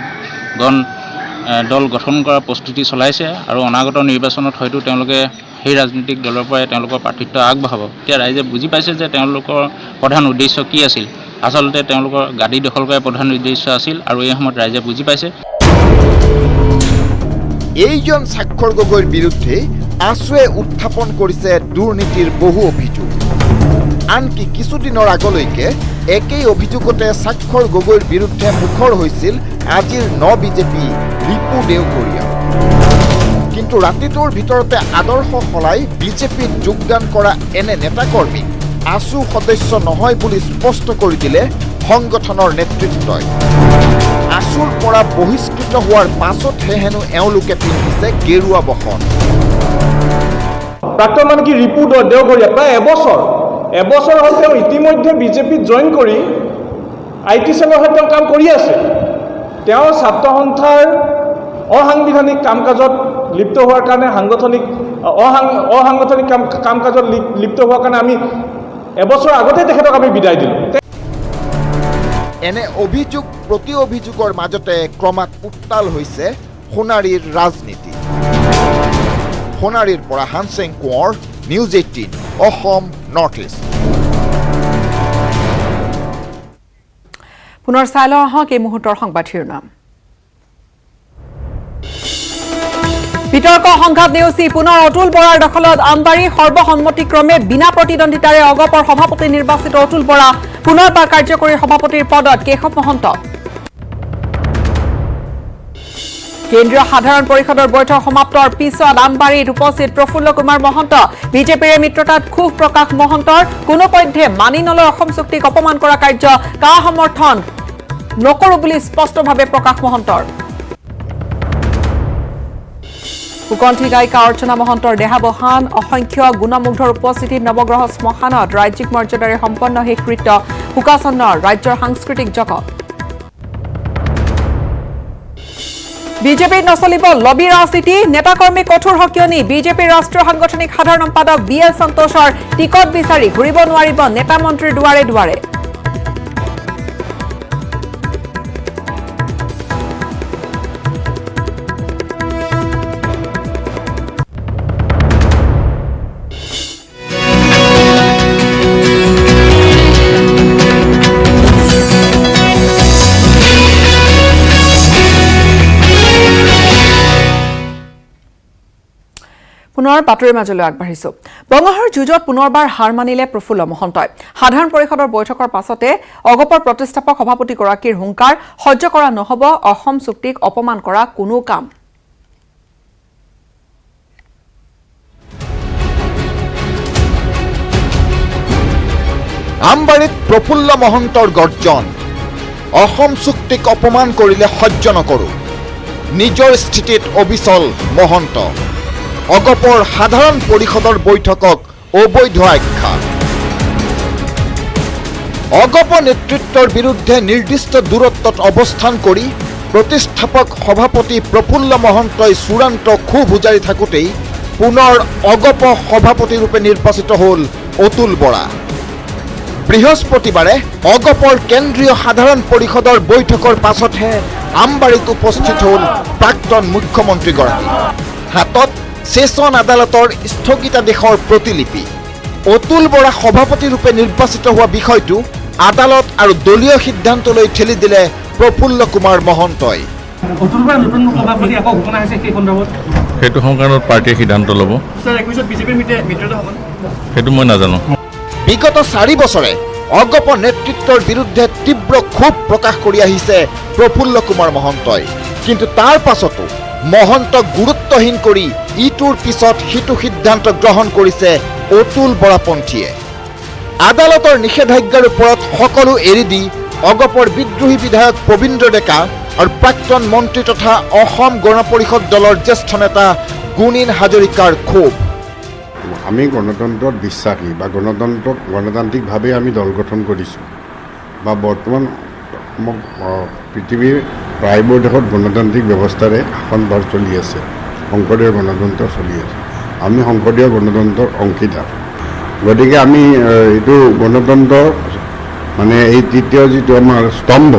দল গঠন কৰাৰ প্ৰস্তুতি চলাইছে আৰু অনাগত নিৰ্বাচনত হয়তো তেওঁলোকে সেই ৰাজনৈতিক দলৰ পৰাই তেওঁলোকৰ প্ৰাৰ্থিত্ব আগবঢ়াব। এতিয়া ৰাইজে বুজি পাইছে যে তেওঁলোকৰ প্ৰধান উদ্দেশ্য কি আছিল। আচলতে তেওঁলোকৰ গাদী দখল কৰাৰ প্ৰধান উদ্দেশ্য আছিল আৰু এই সময়ত ৰাইজে বুজি পাইছে। এইজন স্বাক্ষৰ গগৈৰ বিৰুদ্ধে আছুৱে উত্থাপন কৰিছে দুৰ্নীতিৰ বহু অভিযোগ। আনকি কিছুদিনৰ আগলৈকে একেই অভিযোগতে স্বাক্ষৰ গগৈৰ বিৰুদ্ধে মুখৰ হৈছিল আজিৰ বিজেপি ৰিপু দেওঘৰীয়া। কিন্তু ৰাতিটোৰ ভিতৰতে আদৰ্শ সলাই বিজেপিত যোগদান কৰা এনে নেতাকৰ্মীক আছু সদস্য নহয় বুলি স্পষ্ট কৰি দিলে সংগঠনৰ নেতৃত্বই। আছুৰ পৰা বহিষ্কৃত হোৱাৰ পাছতহে হেনো এওঁলোকে পিন্ধিছে গেৰুৱা বসন। প্ৰাক্তন মানে কি ৰিপু দেওঘৰীয়া প্ৰায় এবছৰ হ'ল তেওঁ ইতিমধ্যে বিজেপিত জইন কৰি IT চেলৰ হৈ তেওঁ কাম কৰি আছে। তেওঁ ছাত্ৰ সন্থাৰ অসাংবিধানিক কাম কাজত লিপ্ত হোৱাৰ কাৰণে অসাংগঠনিক কাম কাজত লিপ্ত হোৱাৰ কাৰণে আমি এবছৰ আগতে তেখেতক আমি বিদায় দিলোঁ। এনে অভিযোগ প্ৰতি অভিযোগৰ মাজতে ক্ৰমাৎ উত্তাল হৈছে সোণাৰীৰ ৰাজনীতি। সোণাৰীৰ পৰা Hanseng Konwar, news 18 Assam north east. পুনৰ চাই লওঁ আহক এই মুহূৰ্তৰ সংবাদ শিৰোনাম। বিতৰ্ক সংঘাত নেওচি পুনৰ অতুল বৰাৰ দখলত আমবাৰী। সৰ্বসন্মতিক্ৰমে বিনা প্ৰতিদ্বন্দ্বিতাৰে অগপৰ সভাপতি নিৰ্বাচিত অতুল বৰা পুনৰবাৰ কাৰ্যকৰী সভাপতিৰ পদত কেশৱ মহন্ত। কেন্দ্ৰীয় সাধাৰণ পৰিষদৰ বৈঠক সমাপ্তৰ পিছত আমবাৰীত উপস্থিত প্ৰফুল্ল কুমাৰ মহন্ত। বিজেপিৰে মিত্ৰতাত ক্ষোভ প্ৰকাশ মহন্তৰ। কোনোপধ্যে মানি নলয় অসম চুক্তিক অপমান কৰা কাৰ্য কা সমৰ্থন নকৰো বুলি স্পষ্টভাৱে প্ৰকাশ মহন্তৰ। সুকণ্ঠী গায়িকা অৰ্চনা মহন্তৰ দেহাৱসান। অসংখ্য গুণমুগ্ধৰ উপস্থিতিত নৱগ্ৰহ শ্মশানত ৰাজ্যিক মৰ্যাদাৰে সম্পন্ন শেষকৃত্য শোকাচন্নৰ ৰাজ্যৰ সাংস্কৃতিক জগত। বিজেপিত নচলিব লবি ৰাজনীতি। নেতাকৰ্মী কঠোৰ সকিয়নি। বিজেপিৰ ৰাষ্ট্ৰীয় সাংগঠনিক সাধাৰণ সম্পাদক BL সন্তোষৰ টিকট বিচাৰি ঘূৰিব নোৱাৰিব নেতা মন্ত্ৰীৰ দুৱাৰে দুৱাৰে। পুনৰ বাতৰিৰ মাজলৈ আগবাঢ়িছো। বঙাহৰ যুঁজত পুনৰবাৰ হাৰ মানিলে প্ৰফুল্ল মহন্তই। সাধাৰণ পৰিষদৰ বৈঠকৰ পাছতে অগপৰ প্ৰতিষ্ঠাপক সভাপতিগৰাকীৰ হুংকাৰ, সহ্য কৰা নহব অসম চুক্তিক অপমান কৰা কোনো কাম। আমবাৰীত প্ৰফুল্ল মহন্তৰ গৰ্জন। অসম চুক্তিক অপমান কৰিলে সহ্য নকৰো। নিজৰ স্থিতিত অবিচল মহন্ত। অগপৰ সাধাৰণ পৰিষদৰ বৈঠকক অবৈধ আখ্যা। অগপ নেতৃত্বৰ বিৰুদ্ধে নিৰ্দিষ্ট দূৰত্বত অৱস্থান কৰি প্ৰতিষ্ঠাপক সভাপতি প্ৰফুল্ল মহন্তই চূড়ান্ত ক্ষোভ উজাৰি থাকোঁতেই পুনৰ অগপ সভাপতিৰূপে নিৰ্বাচিত হ'ল অতুল বৰা। বৃহস্পতিবাৰে অগপৰ কেন্দ্ৰীয় সাধাৰণ পৰিষদৰ বৈঠকৰ পাছতহে আমবাৰীত উপস্থিত হ'ল প্ৰাক্তন মুখ্যমন্ত্ৰীগৰাকী। হাতত ছেছন আদালতৰ স্থগিতাদেশৰ প্ৰতিলিপি। অতুল বৰা সভাপতিৰূপে নিৰ্বাচিত হোৱা বিষয়টো আদালত আৰু দলীয় সিদ্ধান্তলৈ ঠেলি দিলে প্ৰফুল্ল কুমাৰ মহন্তই। সেইটো সংক্ৰান্তত পাৰ্টীয়ে সিদ্ধান্ত ল'ব, সেইটো মই নাজানো। বিগত 4 বছৰে অগপ নেতৃত্বৰ বিৰুদ্ধে তীব্ৰ ক্ষোভ প্ৰকাশ কৰি আহিছে প্ৰফুল্ল কুমাৰ মহন্তই। কিন্তু তাৰ পাছতো মহন্তক গুৰুত্বহীন কৰি ইটোৰ পিছত সিটো সিদ্ধান্ত গ্ৰহণ কৰিছে অতুল বৰাপন্থীয়ে। আদালতৰ নিষেধাজ্ঞাৰ ওপৰত সকলো এৰি দি অগপৰ বিদ্ৰোহী বিধায়ক পবিন্দ্ৰ ডেকা আৰু প্ৰাক্তন মন্ত্ৰী তথা অসম গণ পৰিষদ দলৰ জ্যেষ্ঠ নেতা গুণীন হাজৰিকাৰ ক্ষোভ। আমি গণতন্ত্ৰত বিশ্বাসী বা গণতান্ত্ৰিকভাৱে আমি দল গঠন কৰিছোঁ বা বৰ্তমান পৃথিৱীৰ প্ৰায়বোৰ দেশত গণতান্ত্ৰিক ব্যৱস্থাৰে শাসনভাৰ চলি আছে, শংকৰদেৱ গণতন্ত্ৰ চলি আছে। আমি শংকৰদেৱ গণতন্ত্ৰৰ অংশীদাৰ, গতিকে আমি এইটো গণতন্ত্ৰৰ মানে এই তৃতীয় যিটো আমাৰ স্তম্ভ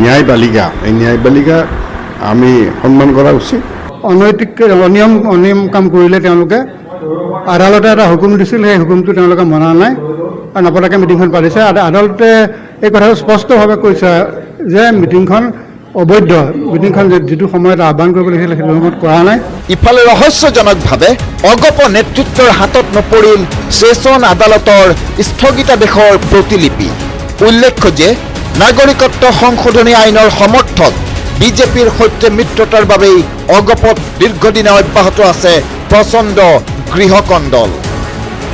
ন্যায়পালিকা, এই ন্যায়পালিকা আমি সন্মান কৰা উচিত। অনৈতিক অনিয়ম কাম কৰিলে তেওঁলোকে আদালতে এটা হুকুম দিছিল, সেই হুকুমটো তেওঁলোকে মনা নাই আৰু নপতাকৈ মিটিংখন পাতিছে। আদালতে এই কথাটো স্পষ্টভাৱে কৈছে যে মিটিংখন অবৈধ, মিটিংখন যিটো সময়ত আহ্বান কৰিব লাগিছিল সেইটো সময়ত কৰা নাই। ইফালে ৰহস্যজনকভাৱে অগপ নেতৃত্বৰ হাতত নপৰিল ছেছন আদালতৰ স্থগিতাদেশৰ প্ৰতিলিপি। উল্লেখ্য যে নাগৰিকত্ব সংশোধনী আইনৰ সমৰ্থক বিজেপিৰ সৈতে মিত্ৰতাৰ বাবেই অগপত দীৰ্ঘদিনে অব্যাহত আছে প্ৰচণ্ড গৃহকন্দল।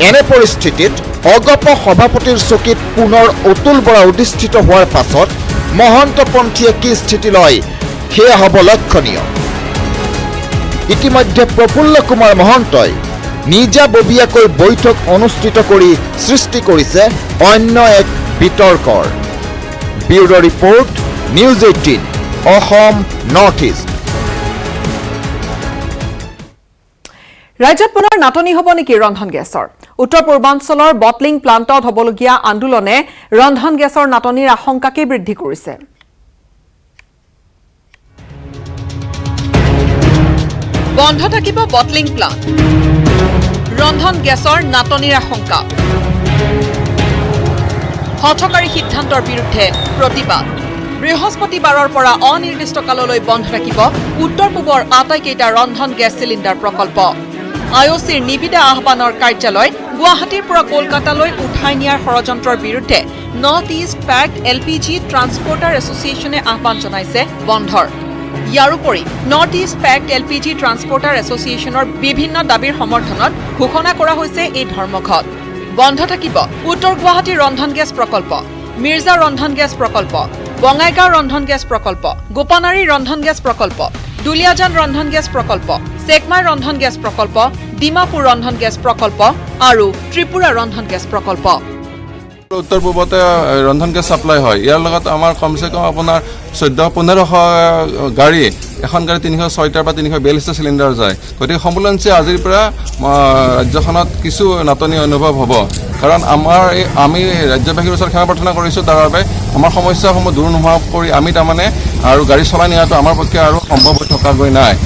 এনে পৰিস্থিতিত অগপ সভাপতিৰ চকীত পুনৰ অতুল বৰা অধিষ্ঠিত হোৱাৰ পাছত মহন্তপন্থীয়ে কি স্থিতি লয় সেয়া হ'ব লক্ষণীয়। ইতিমধ্যে প্ৰফুল্ল কুমাৰ মহন্তই নিজাববীয়াকৈ বৈঠক অনুষ্ঠিত কৰি সৃষ্টি কৰিছে অন্য এক বিতৰ্কৰ। Bureau report, news 18 Assam north east. ৰাজ্যত পুনৰ নাটনি হ'ব নেকি ৰন্ধন গেছৰ? উত্তৰ পূৰ্বাঞ্চলৰ বটলিং প্লাণ্টত হ'বলগীয়া আন্দোলনে ৰন্ধন গেছৰ নাটনিৰ আশংকাকে বৃদ্ধি কৰিছে। বন্ধ থাকিব বটলিং প্লাণ্ট, ৰন্ধন গেছৰ নাটনিৰ আশংকা। হঠকাৰী সিদ্ধান্তৰ বিৰুদ্ধে প্ৰতিবাদ। বৃহস্পতিবাৰৰ পৰা অনিৰ্দিষ্টকাললৈ বন্ধ থাকিব উত্তৰ পূবৰ আটাইকেইটা ৰন্ধন গেছ চিলিণ্ডাৰ প্ৰকল্প। আইঅচিৰ নিবিদা আহ্বানৰ কাৰ্যালয় গুৱাহাটীৰ পৰা কলকাতালৈ উঠাই নিয়াৰ ষড়যন্ত্ৰৰ বিৰুদ্ধে নৰ্থ ইষ্ট পেক্ড LPG ট্ৰান্সপৰ্টাৰ এছ'চিয়েশ্যনে আহ্বান জনাইছে বন্ধৰ। ইয়াৰোপৰি নৰ্থ ইষ্ট পেক্ড LPG ট্ৰান্সপৰ্টাৰ এছ'চিয়েশ্যনৰ বিভিন্ন দাবীৰ সমৰ্থনত ঘোষণা কৰা হৈছে এই ধৰ্মঘট। বন্ধ থাকিব উত্তৰ গুৱাহাটী ৰন্ধন গেছ প্ৰকল্প, মিৰ্জা ৰন্ধন গেছ প্ৰকল্প, বঙাইগাঁও ৰন্ধন গেছ প্ৰকল্প, গোপানাৰী ৰন্ধন গেছ প্ৰকল্প, দুলিয়াজান ৰন্ধন গেছ প্ৰকল্প, চেকমাই ৰন্ধন গেছ প্ৰকল্প, ডিমাপুৰ ৰন্ধন গেছ প্ৰকল্প আৰু ত্ৰিপুৰা ৰন্ধন গেছ প্ৰকল্প। উত্তৰ পূবতে ৰন্ধন গেছ ছাপ্লাই হয়। ইয়াৰ লগত আমাৰ কমচে কম আপোনাৰ 1400-1500 গাড়ী, এখন গাড়ী 306টা বা 342টা চিলিণ্ডাৰ যায়। গতিকে সম্পূৰ্ণচে আজিৰ পৰা ৰাজ্যখনত কিছু নাটনি অনুভৱ হ'ব। কাৰণ আমি ৰাজ্যবাসীৰ ওচৰত ক্ষমা প্ৰাৰ্থনা কৰিছোঁ তাৰ বাবে আমাৰ সমস্যাসমূহ দূৰ নোহোৱা কৰি আমি তাৰমানে আৰু গাড়ী চলাই নিয়াটো আমাৰ পক্ষে আৰু সম্ভৱ হৈ থকাগৈ নাই।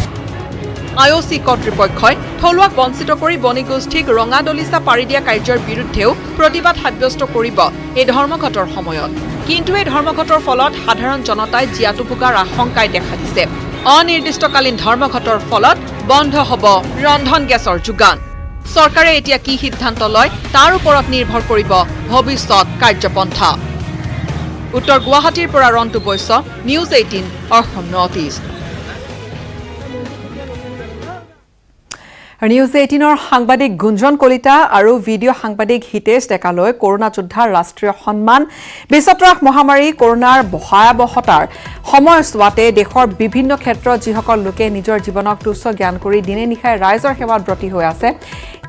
আইঅচি কৰ্তৃপক্ষই থলুৱাক বঞ্চিত কৰি বণিগোষ্ঠীক ৰঙা দলিচা পাৰি দিয়া কাৰ্যৰ বিৰুদ্ধেও প্ৰতিবাদ সাব্যস্ত কৰিব এই ধৰ্মঘটৰ সময়ত। কিন্তু এই ধৰ্মঘটৰ ফলত সাধাৰণ জনতাই জীয়াতু ভোগাৰ আশংকাই দেখা দিছে। অনিৰ্দিষ্টকালীন ধৰ্মঘটৰ ফলত বন্ধ হ'ব ৰন্ধন গেছৰ যোগান। চৰকাৰে এতিয়া কি সিদ্ধান্ত লয় তাৰ ওপৰত নিৰ্ভৰ কৰিব ভৱিষ্যত কাৰ্যপন্থা। উত্তৰ গুৱাহাটীৰ পৰা Rantu Baishya, news 18 Assam north east. News 18ৰ সাংবাদিক গুঞ্জন কলিতা আৰু ভিডিঅ' সাংবাদিক হিতেশ ডেকালৈ কৰোনা যোদ্ধাৰ ৰাষ্ট্ৰীয় সন্মান। বিশ্বত্ৰাস মহামাৰী কৰোনাৰ ভয়াৱহতাৰ সময়ছোৱাতে দেশৰ বিভিন্ন ক্ষেত্ৰত যিসকল লোকে নিজৰ জীৱনক তুচ্ছ জ্ঞান কৰি দিনে নিশাই ৰাইজৰ সেৱাত ব্ৰতী হৈ আছে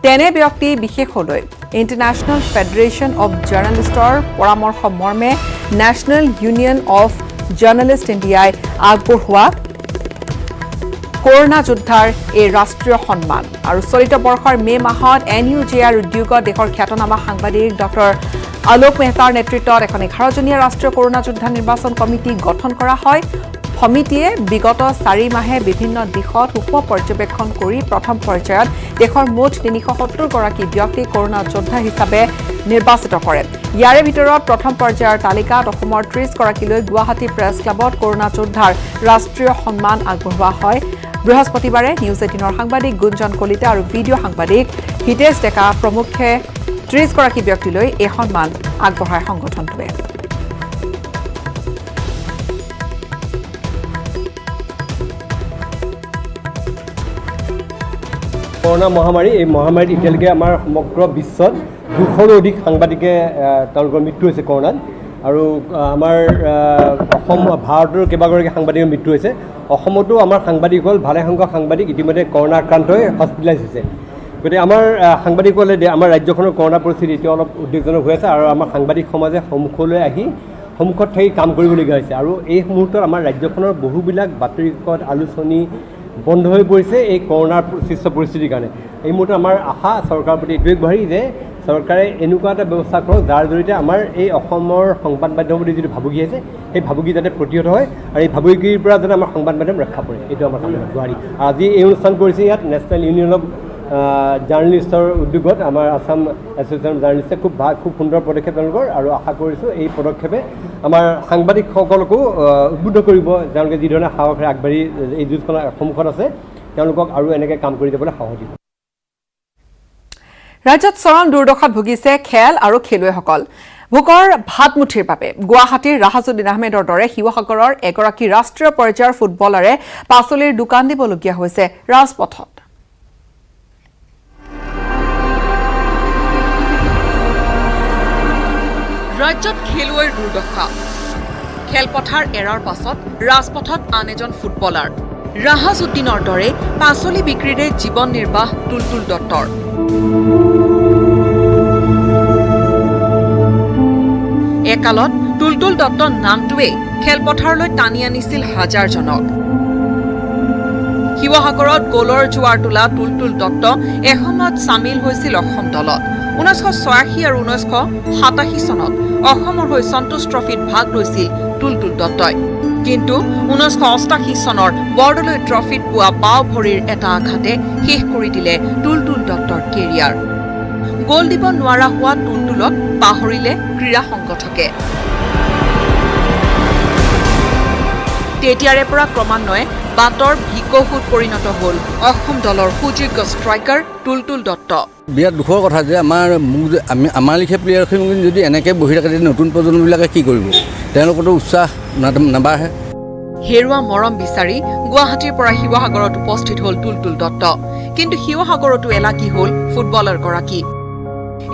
তেনে ব্যক্তি বিশেষলৈ ইণ্টাৰনেশ্যনেল ফেডাৰেশ্যন অৱ জাৰ্নেলিষ্টৰ পৰামৰ্শ মৰ্মে নেশ্যনেল ইউনিয়ন অৱ জাৰ্নেলিষ্ট ইণ্ডিয়াই আগবঢ়োৱা কৰোনা যোদ্ধাৰ এই ৰাষ্ট্ৰীয় সন্মান। আৰু চলিত বৰ্ষৰ মে মাহত NUJR উদ্যোগত দেশৰ খ্যাতনামা সাংবাদিক ডক্টৰ আলোক মেহতাৰ নেতৃত্বত এখন 11জনীয়া ৰাষ্ট্ৰীয় কৰোনা যোদ্ধা নিৰ্বাচন কমিটি গঠন কৰা হয়। সমিতিয়ে বিগত 4 মাহে বিভিন্ন দিশত উপ পৰ্যবেক্ষণ কৰি প্ৰথম পৰ্যায়ত দেশৰ মুঠ 370 গৰাকী ব্যক্তি কৰোনা যোদ্ধা হিচাপে নিৰ্বাচিত কৰে। ইয়াৰে ভিতৰত প্ৰথম পৰ্যায়ৰ তালিকাত অসমৰ 30 গৰাকীলৈ গুৱাহাটী প্ৰেছ ক্লাবত কৰোনা যোদ্ধাৰ ৰাষ্ট্ৰীয় সন্মান আগবঢ়োৱা হয়। বৃহস্পতিবাৰে নিউজ 18ৰ সাংবাদিক গুঞ্জন কলিতা আৰু ভিডিঅ' সাংবাদিক হিতেশ ডেকা প্ৰমুখ্যে 30 গৰাকী ব্যক্তিলৈ এই সন্মান আগবঢ়ায় সংগঠনটোৱে। কৰোনা মহামাৰী এই মহামাৰীত এতিয়ালৈকে আমাৰ সমগ্ৰ বিশ্বত 200ৰো অধিক সাংবাদিকে তেওঁলোকৰ মৃত্যু হৈছে কৰোনাত আৰু আমাৰ অসম ভাৰতৰ কেইবাগৰাকী সাংবাদিকৰ মৃত্যু হৈছে। অসমতো আমাৰ সাংবাদিকসকল ভালেসংখ্যক সাংবাদিক ইতিমধ্যে কৰোনা আক্ৰান্ত হৈ হস্পিটেলাইজ হৈছে। গতিকে আমাৰ সাংবাদিকসকলে আমাৰ ৰাজ্যখনৰ কৰোনা পৰিস্থিতি এতিয়া অলপ উদ্বেগজনক হৈ আছে আৰু আমাৰ সাংবাদিক সমাজে সন্মুখলৈ আহি সন্মুখত থাকি কাম কৰিবলগীয়া হৈছে আৰু এই মুহূৰ্তত আমাৰ ৰাজ্যখনৰ বহুবিলাক বাতৰি কাকত আলোচনী বন্ধ হৈ পৰিছে এই কৰোনাৰ সৃষ্ট পৰিস্থিতিৰ কাৰণে। এই মুহূৰ্তত আমাৰ আশা চৰকাৰৰ প্ৰতি এইটোৱে বাঢ়ি যে চৰকাৰে এনেকুৱা এটা ব্যৱস্থা কৰক যাৰ জৰিয়তে আমাৰ এই অসমৰ সংবাদ মাধ্যমৰ প্ৰতি যিটো ভাবুকি আছে সেই ভাবুকি যাতে প্ৰতিহত হয় আৰু এই ভাবুকিৰ পৰা যাতে আমাৰ সংবাদ মাধ্যম ৰক্ষা পৰে এইটো আমাৰ গুৱাহাটী। আজি এই অনুষ্ঠান কৰিছে ইয়াত নেশ্যনেল ইউনিয়ন অফ জাৰ্নেলিষ্টৰ উদ্যোগত আমাৰ আছাম এছ'চিয়েশ্যন অফ জাৰ্নেলিষ্টে খুব সুন্দৰ পদক্ষেপ তেওঁলোকৰ আৰু আশা কৰিছোঁ এই পদক্ষেপে আমাৰ সাংবাদিকসকলকো উদ্বুদ্ধ কৰিব তেওঁলোকে যিধৰণে সাহসেৰে আগবাঢ়ি এই যুঁজখনৰ সন্মুখত আছে তেওঁলোকক আৰু এনেকৈ কাম কৰি যাবলৈ সাহস দিব। ৰাজ্যত চৰম দুৰ্দশাত ভুগিছে খেল আৰু খেলুৱৈসকল। ভোকৰ ভাতমুঠিৰ বাবে গুৱাহাটীৰ ৰাহাজুদ্দিন আহমেদৰ দৰে শিৱসাগৰৰ এগৰাকী ৰাষ্ট্ৰীয় পৰ্যায়ৰ ফুটবলাৰে পাচলিৰ দোকান দিবলগীয়া হৈছে ৰাজপথত। ৰাজ্যত খেলুৱৈৰ দুৰ্দশা। খেলপথাৰ এৰাৰ পাছত ৰাজপথত আন এজন ফুটবলাৰ ৰাহাজুদ্দিনৰ দৰে পাচলি বিক্ৰীৰে জীৱন নিৰ্বাহ টুলটুল দত্তৰ। একালত টুলটুল দত্তৰ নামটোৱে খেলপথাৰলৈ টানি আনিছিল হাজাৰজনক। শিৱসাগৰত গ'লৰ জোৱাৰ তোলা টুলটুল দত্ত এসময়ত চামিল হৈছিল অসম দলত। 1986 আৰু 1987 চনত অসমৰ হৈ সন্তোষ ট্ৰফিত ভাগ লৈছিল টুলটুল দত্তই। কিন্তু 1988 চনৰ বৰদলৈ ট্ৰফিত পোৱা বাওঁ ভৰিৰ এটা আঘাতে শেষ কৰি দিলে টুলটুল দত্তৰ কেৰিয়াৰ। গ'ল দিব নোৱাৰা হোৱা টুলটুলক পাহৰিলে ক্ৰীড়া সংগঠকে। তেতিয়াৰে পৰা ক্ৰমান্বয়ে বাটৰ ভিকহুত পৰিণত হ'ল অসম দলৰ সুযোগ্য ষ্ট্ৰাইকাৰ টুলটুল দত্ত। বিৰাট দুখৰ কথা যে আমাৰ লিখীয়া প্লেয়াৰখিনি যদি এনেকৈ বহি থাকে তেতিয়া নতুন প্ৰজন্মবিলাকে কি কৰিব? তেওঁলোকৰতো উৎসাহ নাবাঢ়ে। হেৰুৱা মৰম বিচাৰি গুৱাহাটীৰ পৰা শিৱসাগৰত উপস্থিত হ'ল টুলটুল দত্ত। কিন্তু শিৱসাগৰতো এলাকি হ'ল ফুটবলাৰগৰাকী।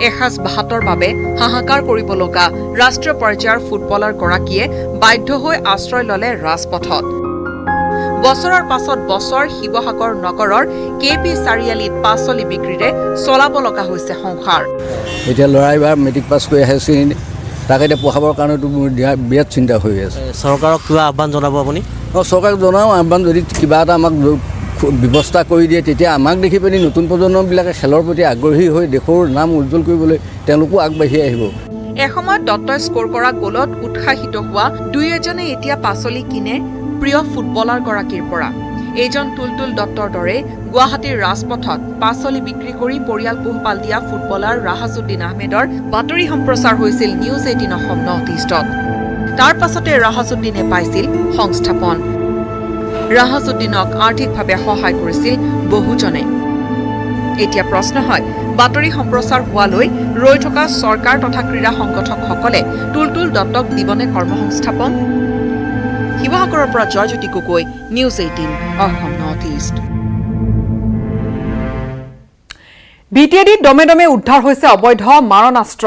এসাঁজ ভাতৰ বাবে হাহাকাৰ কৰিব লগা ৰাষ্ট্ৰীয় পৰ্যায়ৰ ফুটবলাৰগৰাকীয়ে বাধ্য হৈ আশ্ৰয় ল'লে ৰাজপথত। বছৰৰ পাছত বছৰ শিৱসাগৰ নগৰৰ KP চাৰিআলিত পাচলি বিক্ৰীৰে চলাব লগা হৈছে সংসাৰ। এতিয়া ল'ৰা এইবাৰ মেট্ৰিক পাছ কৰি আহে শ্ৰেণী, তাকে এতিয়া পঢ়াবৰ কাৰণেতো মোৰ বিৰাট চিন্তা হৈ আছে। চৰকাৰক কিবা আহ্বান জনাব আপুনি? চৰকাৰক জনাওঁ আহ্বান, যদি কিবা এটা আমাক ব্যৱস্থা কৰি দিয়ে তেতিয়া আমাক দেখি পিনি নতুন প্ৰজন্মবিলাকে খেলৰ প্ৰতি আগ্ৰহী হৈ দেশৰ নাম উজ্জ্বল কৰিবলৈ তেওঁলোকো আগবাঢ়ি আহিব। এসময়ত দত্তই স্ক'ৰ কৰা গ'লত উৎসাহিত হোৱা দুই এজনে এতিয়া পাচলি কিনে প্ৰিয় ফুটবলাৰগৰাকীৰ পৰা। এইজন টুলটুল দত্তৰ দৰে গুৱাহাটীৰ ৰাজপথত পাচলি বিক্ৰী কৰি পৰিয়াল পোহপাল দিয়া ফুটবলাৰ ৰাহাজুদ্দিন আহমেদৰ বাতৰি সম্প্ৰচাৰ হৈছিল নিউজ 18 অসম নৰ্থ ইষ্টত। তাৰ পাছতে ৰাহাজুদ্দিনে পাইছিল সংস্থাপন। ৰাহাজুদ্দিনক আৰ্থিকভাৱে সহায় কৰিছিল বহুজনে। এতিয়া প্ৰশ্ন হয়, বাতৰি সম্প্ৰচাৰ হোৱালৈ ৰৈ থকা চৰকাৰ তথা ক্ৰীড়া সংগঠকসকলে টুলটুল দত্তক দিবনে কৰ্মসংস্থাপন? শিৱসাগৰৰ পৰা Joyjyoti Gogoi, news 18 Assam north east. বিটিএডিত দমে দমে উদ্ধাৰ হৈছে অবৈধ মাৰণাস্ত্ৰ।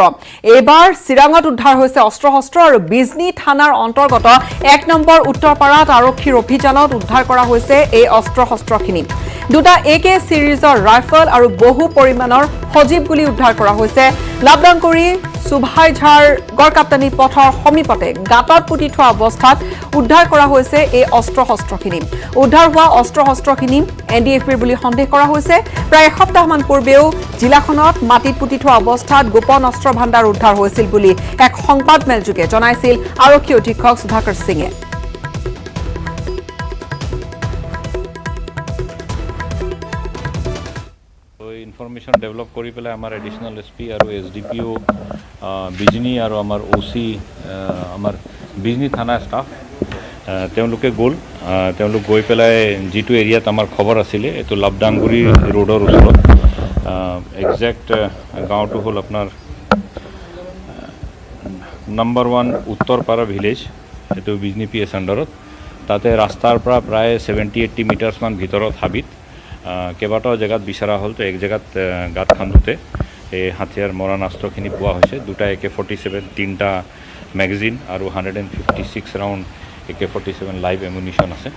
এইবাৰ চিৰাঙত উদ্ধাৰ হৈছে অস্ত্ৰ শস্ত্ৰ আৰু বিজনী থানাৰ অন্তৰ্গত 1 নম্বৰ উত্তৰপাৰাত আৰক্ষীৰ অভিযানত উদ্ধাৰ কৰা হৈছে এই অস্ত্ৰ শস্ত্ৰখিনি। দুটা AK সিৰিজৰ ৰাইফল আৰু বহু পৰিমাণৰ সজীৱ গুলী উদ্ধাৰ কৰা হৈছে। লাবডাংকুৰি সুভাইঝাৰ গড়কাপ্তানি পথৰ সমীপতে গাঁতত পুতি থোৱা অৱস্থাত উদ্ধাৰ কৰা হৈছে এই অস্ত্ৰ শস্ত্ৰখিনি। উদ্ধাৰ হোৱা অস্ত্ৰ শস্ত্ৰখিনি NDFBৰ বুলি সন্দেহ কৰা হৈছে। প্ৰায় এসপ্তাহমান পূৰ্বেও জিলাখনত মাটিত পুতি থোৱা অৱস্থাত গোপন অস্ত্ৰ ভাণ্ডাৰ উদ্ধাৰ হৈছিল বুলি এক সংবাদমেলযোগে জনাইছিল আৰক্ষী অধীক্ষক সুধাকৰ সিঙে। ইনফৰমেশ্যন ডেভেলপ কৰি পেলাই আমাৰ এডিশ্যনেল SP আৰু SDPO বিজনী আৰু আমাৰ OC আমাৰ বিজনী থানা ষ্টাফ তেওঁলোকে গ'ল তেওঁলোক গৈ পেলাই যিটো এৰিয়াত আমাৰ খবৰ আছিলে এইটো লাভডাংগুৰি ৰোডৰ ওচৰত একজেক্ট গাঁৱটো হ'ল আপোনাৰ নম্বৰ 1 উত্তৰপাৰা ভিলেজ এইটো বিজনী PS আণ্ডাৰত তাতে ৰাস্তাৰ পৰা প্ৰায় 70-80 মিটাৰছমান ভিতৰত হাবিত কেইবাটাও জেগাত বিচৰা হ'ল তো এক জেগাত গাঁত খান্দোতে এই হাতিয়াৰ মৰা নাস্ত্ৰখিনি পোৱা হৈছে দুটা AK-47 তিনিটা মেগাজিন আৰু 156 ৰাউণ্ড AK-47 লাইভ এমুনিশ্যন আছে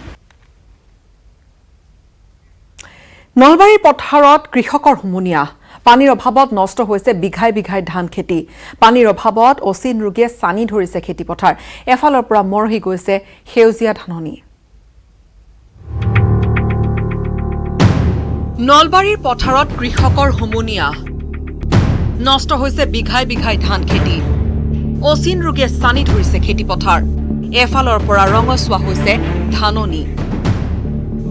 নলবাৰীৰ পথাৰত কৃষকৰ হুমুনিয়া পানীৰ অভাৱত নষ্ট হৈছে বিঘাই বিঘাই ধান খেতি পানীৰ অভাৱত অচিন ৰোগে চানি ধৰিছে খেতি পথাৰ এফালৰ পৰা মৰহি গৈছে সেউজীয়া ধাননি নলবাৰীৰ পথাৰত কৃষকৰ হুমুনিয়া নষ্ট হৈছে বিঘাই বিঘাই ধান খেতি অচিন ৰোগে চানি ধৰিছে খেতি পথাৰ এফালৰ পৰা ৰঙচুৱা হৈছে ধাননি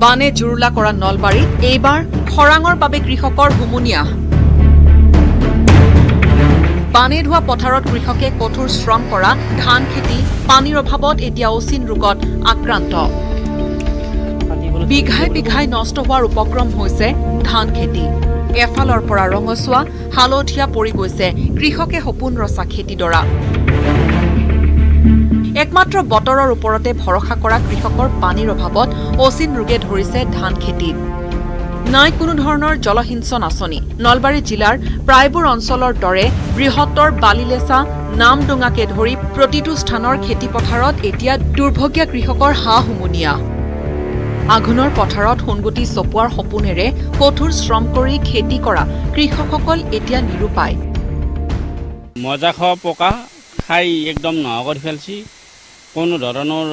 বানে জুৰুলা কৰা নলবাৰীত এইবাৰ খৰাঙৰ বাবে কৃষকৰ হুমুনিয়া বানে ধোৱা পথাৰত কৃষকে কঠোৰ শ্ৰম কৰা ধান খেতি পানীৰ অভাৱত এতিয়া অচিন ৰোগত আক্ৰান্ত বিঘাই বিঘাই নষ্ট হোৱাৰ উপক্ৰম হৈছে ধান খেতি এফালৰ পৰা ৰঙচুৱা হালধীয়া পৰি গৈছে কৃষকে সপোন ৰচা খেতিডৰা একমাত্ৰ বতৰৰ ওপৰতে ভৰসা কৰা কৃষকৰ পানীৰ অভাৱত অচিন ৰোগে ধৰিছে ধান খেতিত নাই কোনো ধৰণৰ জলসিঞ্চন আঁচনি নলবাৰী জিলাৰ প্ৰায়বোৰ অঞ্চলৰ দৰে বৃহত্তৰ বালিলেচা নামডোঙাকে ধৰি প্ৰতিটো স্থানৰ খেতি পথাৰত এতিয়া দুৰ্ভগীয়া কৃষকৰ হুমুনিয়া আঘোণৰ পথাৰত সোণগুটি চপোৱাৰ সপোনেৰে কঠোৰ শ্ৰম কৰি খেতি কৰা কৃষকসকল এতিয়া নিৰুপায় মজা খোৱা পকা খাই একদম নোহোৱা কৰি ফেলছি কোনো ধৰণৰ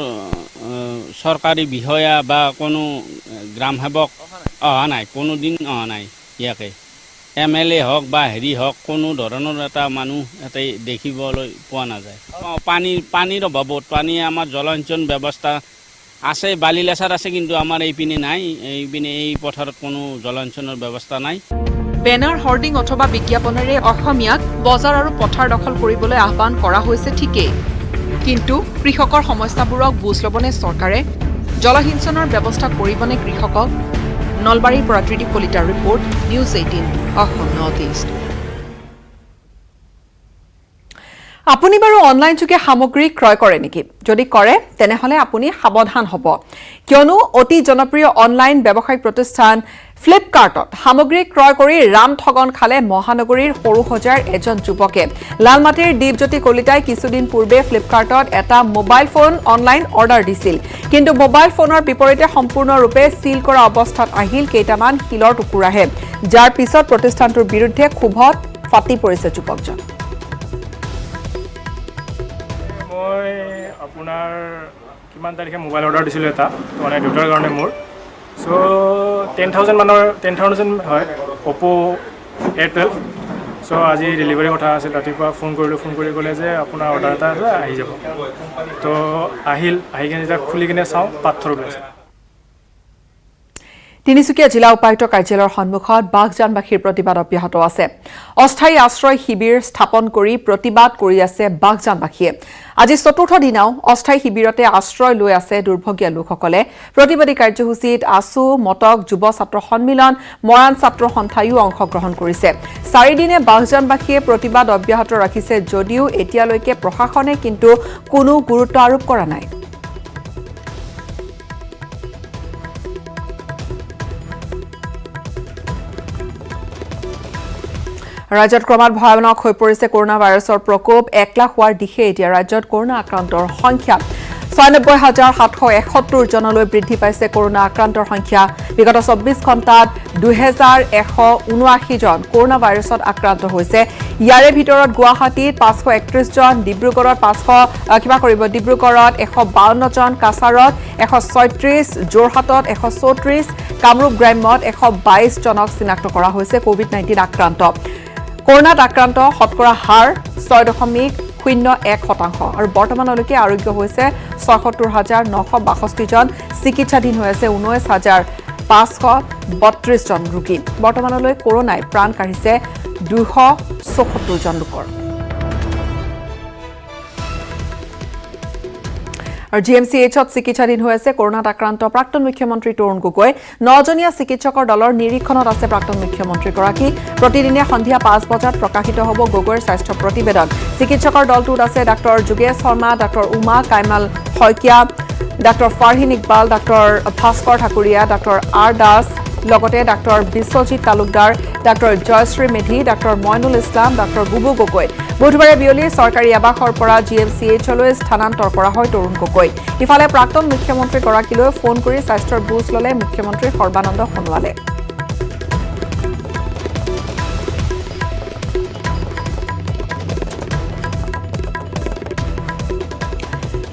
চৰকাৰী বিষয়া বা কোনো গ্ৰাম সেৱক অহা নাই কোনো দিন অহা নাই ইয়াকে MLA হওক বা হেৰি হওক কোনো ধৰণৰ এটা মানুহ ইয়াতে দেখিবলৈ পোৱা নাযায় পানীৰ অভাৱত পানী আমাৰ জলসিঞ্চন ব্যৱস্থা আছে বালিলেচাত আছে কিন্তু আমাৰ এইপিনে নাই এইপিনে এই পথাৰত কোনো জলসিঞ্চনৰ ব্যৱস্থা নাই বেনাৰ হৰ্ডিং অথবা বিজ্ঞাপনেৰে অসমীয়াক বজাৰ আৰু পথাৰ দখল কৰিবলৈ আহ্বান কৰা হৈছে ঠিকেই কিন্তু কৃষকৰ সমস্যাবোৰক বুজ ল'বনে চৰকাৰে জলসিঞ্চনৰ ব্যৱস্থা কৰিবনে কৃষকক নলবাৰীৰ পৰা ত্ৰিদীপ কলিতাৰ report news 18 Assam north east আপুনি বাৰু অনলাইন যোগে সামগ্ৰী ক্ৰয় কৰে নেকি যদি কৰে তেনেহলে আপুনি সাৱধান হ'ব কিয়নো অতি জনপ্ৰিয় অনলাইন ব্যৱসায়িক প্ৰতিষ্ঠান ফ্লিপকাৰ্টত সামগ্ৰী ক্ৰয় কৰি ৰাম ঠগন খালে মহানগৰীৰ সৰুসজাৰ এজন যুৱকে লালমাটিৰ দীপজ্যোতি কলিতাই কিছুদিন পূৰ্বে ফ্লিপকাৰ্টত এটা মোবাইল ফোন অনলাইন অৰ্ডাৰ দিছিল কিন্তু মোবাইল ফোনৰ বিপৰীতে সম্পূৰ্ণৰূপে সিল কৰা অৱস্থাত আহিল কেইটামান শিলৰ টুকুৰাহে যাৰ পিছত প্ৰতিষ্ঠানটোৰ বিৰুদ্ধে ক্ষোভত ফাটি পৰিছে যুৱকজন মই আপোনাৰ কিমান তাৰিখে মোবাইল অৰ্ডাৰ দিছিলোঁ এটা মানে দেউতাৰ কাৰণে মোৰ চ' 10,000 হয় অপো A12 চ' আজি ডেলিভাৰী কথা আছিল ৰাতিপুৱা ফোন কৰি ক'লে যে আপোনাৰ অৰ্ডাৰ এটা আছে আহি যাব তো আহি কিনে যেতিয়া খুলি কিনে চাওঁ পাথৰ ওলাইছে তিনিচুকীয়া জিলা উপায়ুক্ত কাৰ্যালয়ৰ সন্মুখত বাঘজানবাসীৰ প্ৰতিবাদ অব্যাহত আছে অস্থায়ী আশ্ৰয় শিবিৰ স্থাপন কৰি প্ৰতিবাদ কৰি আছে বাঘজানবাসীয়ে আজি চতুৰ্থ দিনাও অস্থায়ী শিবিৰতে আশ্ৰয় লৈ আছে দুৰ্ভগীয়া লোকসকলে প্ৰতিবাদী কাৰ্যসূচীত আসু মটক যুৱ ছাত্ৰ সন্মিলন মৰাণ ছাত্ৰ সন্থায়ো অংশগ্ৰহণ কৰিছে চাৰিদিনে বাঘজানবাসীয়ে প্ৰতিবাদ অব্যাহত ৰাখিছে যদিও এতিয়ালৈকে প্ৰশাসনে কিন্তু কোনো গুৰুত্ব আৰোপ কৰা নাই ৰাজ্যত ক্ৰমাৎ ভয়ানক হৈ পৰিছে কৰোনা ভাইৰাছৰ প্ৰকোপ 1 লাখ হোৱাৰ দিশে এতিয়া ৰাজ্যত কৰোনা আক্ৰান্তৰ সংখ্যা ৯৬,৭৭১ জনলৈ বৃদ্ধি পাইছে কৰোনা আক্ৰান্তৰ সংখ্যা বিগত 24 ঘণ্টাত ২,১৭৯ জন কৰোনা ভাইৰাছত আক্ৰান্ত হৈছে ইয়াৰে ভিতৰত গুৱাহাটীত 531 জন ডিব্ৰুগড়ত 152 জন কাছাৰত 136 যোৰহাটত 134 কামৰূপ গ্ৰাম্যত 122 জনক চিনাক্ত কৰা হৈছে কোভিড-19 আক্ৰান্ত কৰোনাত আক্ৰান্ত শতকৰা হাৰ 6.01% আৰু বৰ্তমানলৈকে আৰোগ্য হৈছে ৭৬,৯৬২ জন চিকিৎসাধীন হৈ আছে 532 জন ৰোগী বৰ্তমানলৈ কৰোনাই প্ৰাণ কাঢ়িছে 274 জন লোকৰ আৰু GMCHত চিকিৎসাধীন হৈ আছে কৰোনাত আক্ৰান্ত প্ৰাক্তন মুখ্যমন্ত্ৰী তৰুণ গগৈ 9জনীয়া চিকিৎসকৰ দলৰ নিৰীক্ষণত আছে প্ৰাক্তন মুখ্যমন্ত্ৰীগৰাকী প্ৰতিদিনে সন্ধিয়া 5 বজাত প্ৰকাশিত হ'ব গগৈৰ স্বাস্থ্য প্ৰতিবেদন চিকিৎসকৰ দলটোত আছে doctor Jogesh Sharma doctor Uma Kaimal Saikia doctor Farhin Iqbal doctor Bhaskar Thakuria doctor R Das লগতে doctor Biswajit Talukdar doctor Joyshree Medhi doctor Mainul Islam doctor Bubu Gogoi বুধবাৰে বিয়লি চৰকাৰী আৱাসৰ পৰা GMCHলৈ স্থানান্তৰ কৰা হয় তৰুণ গগৈ ইফালে প্ৰাক্তন মুখ্যমন্ত্ৰীগৰাকীলৈ ফোন কৰি স্বাস্থ্যৰ বুজ ল'লে মুখ্যমন্ত্ৰী সৰ্বানন্দ সোণোৱালে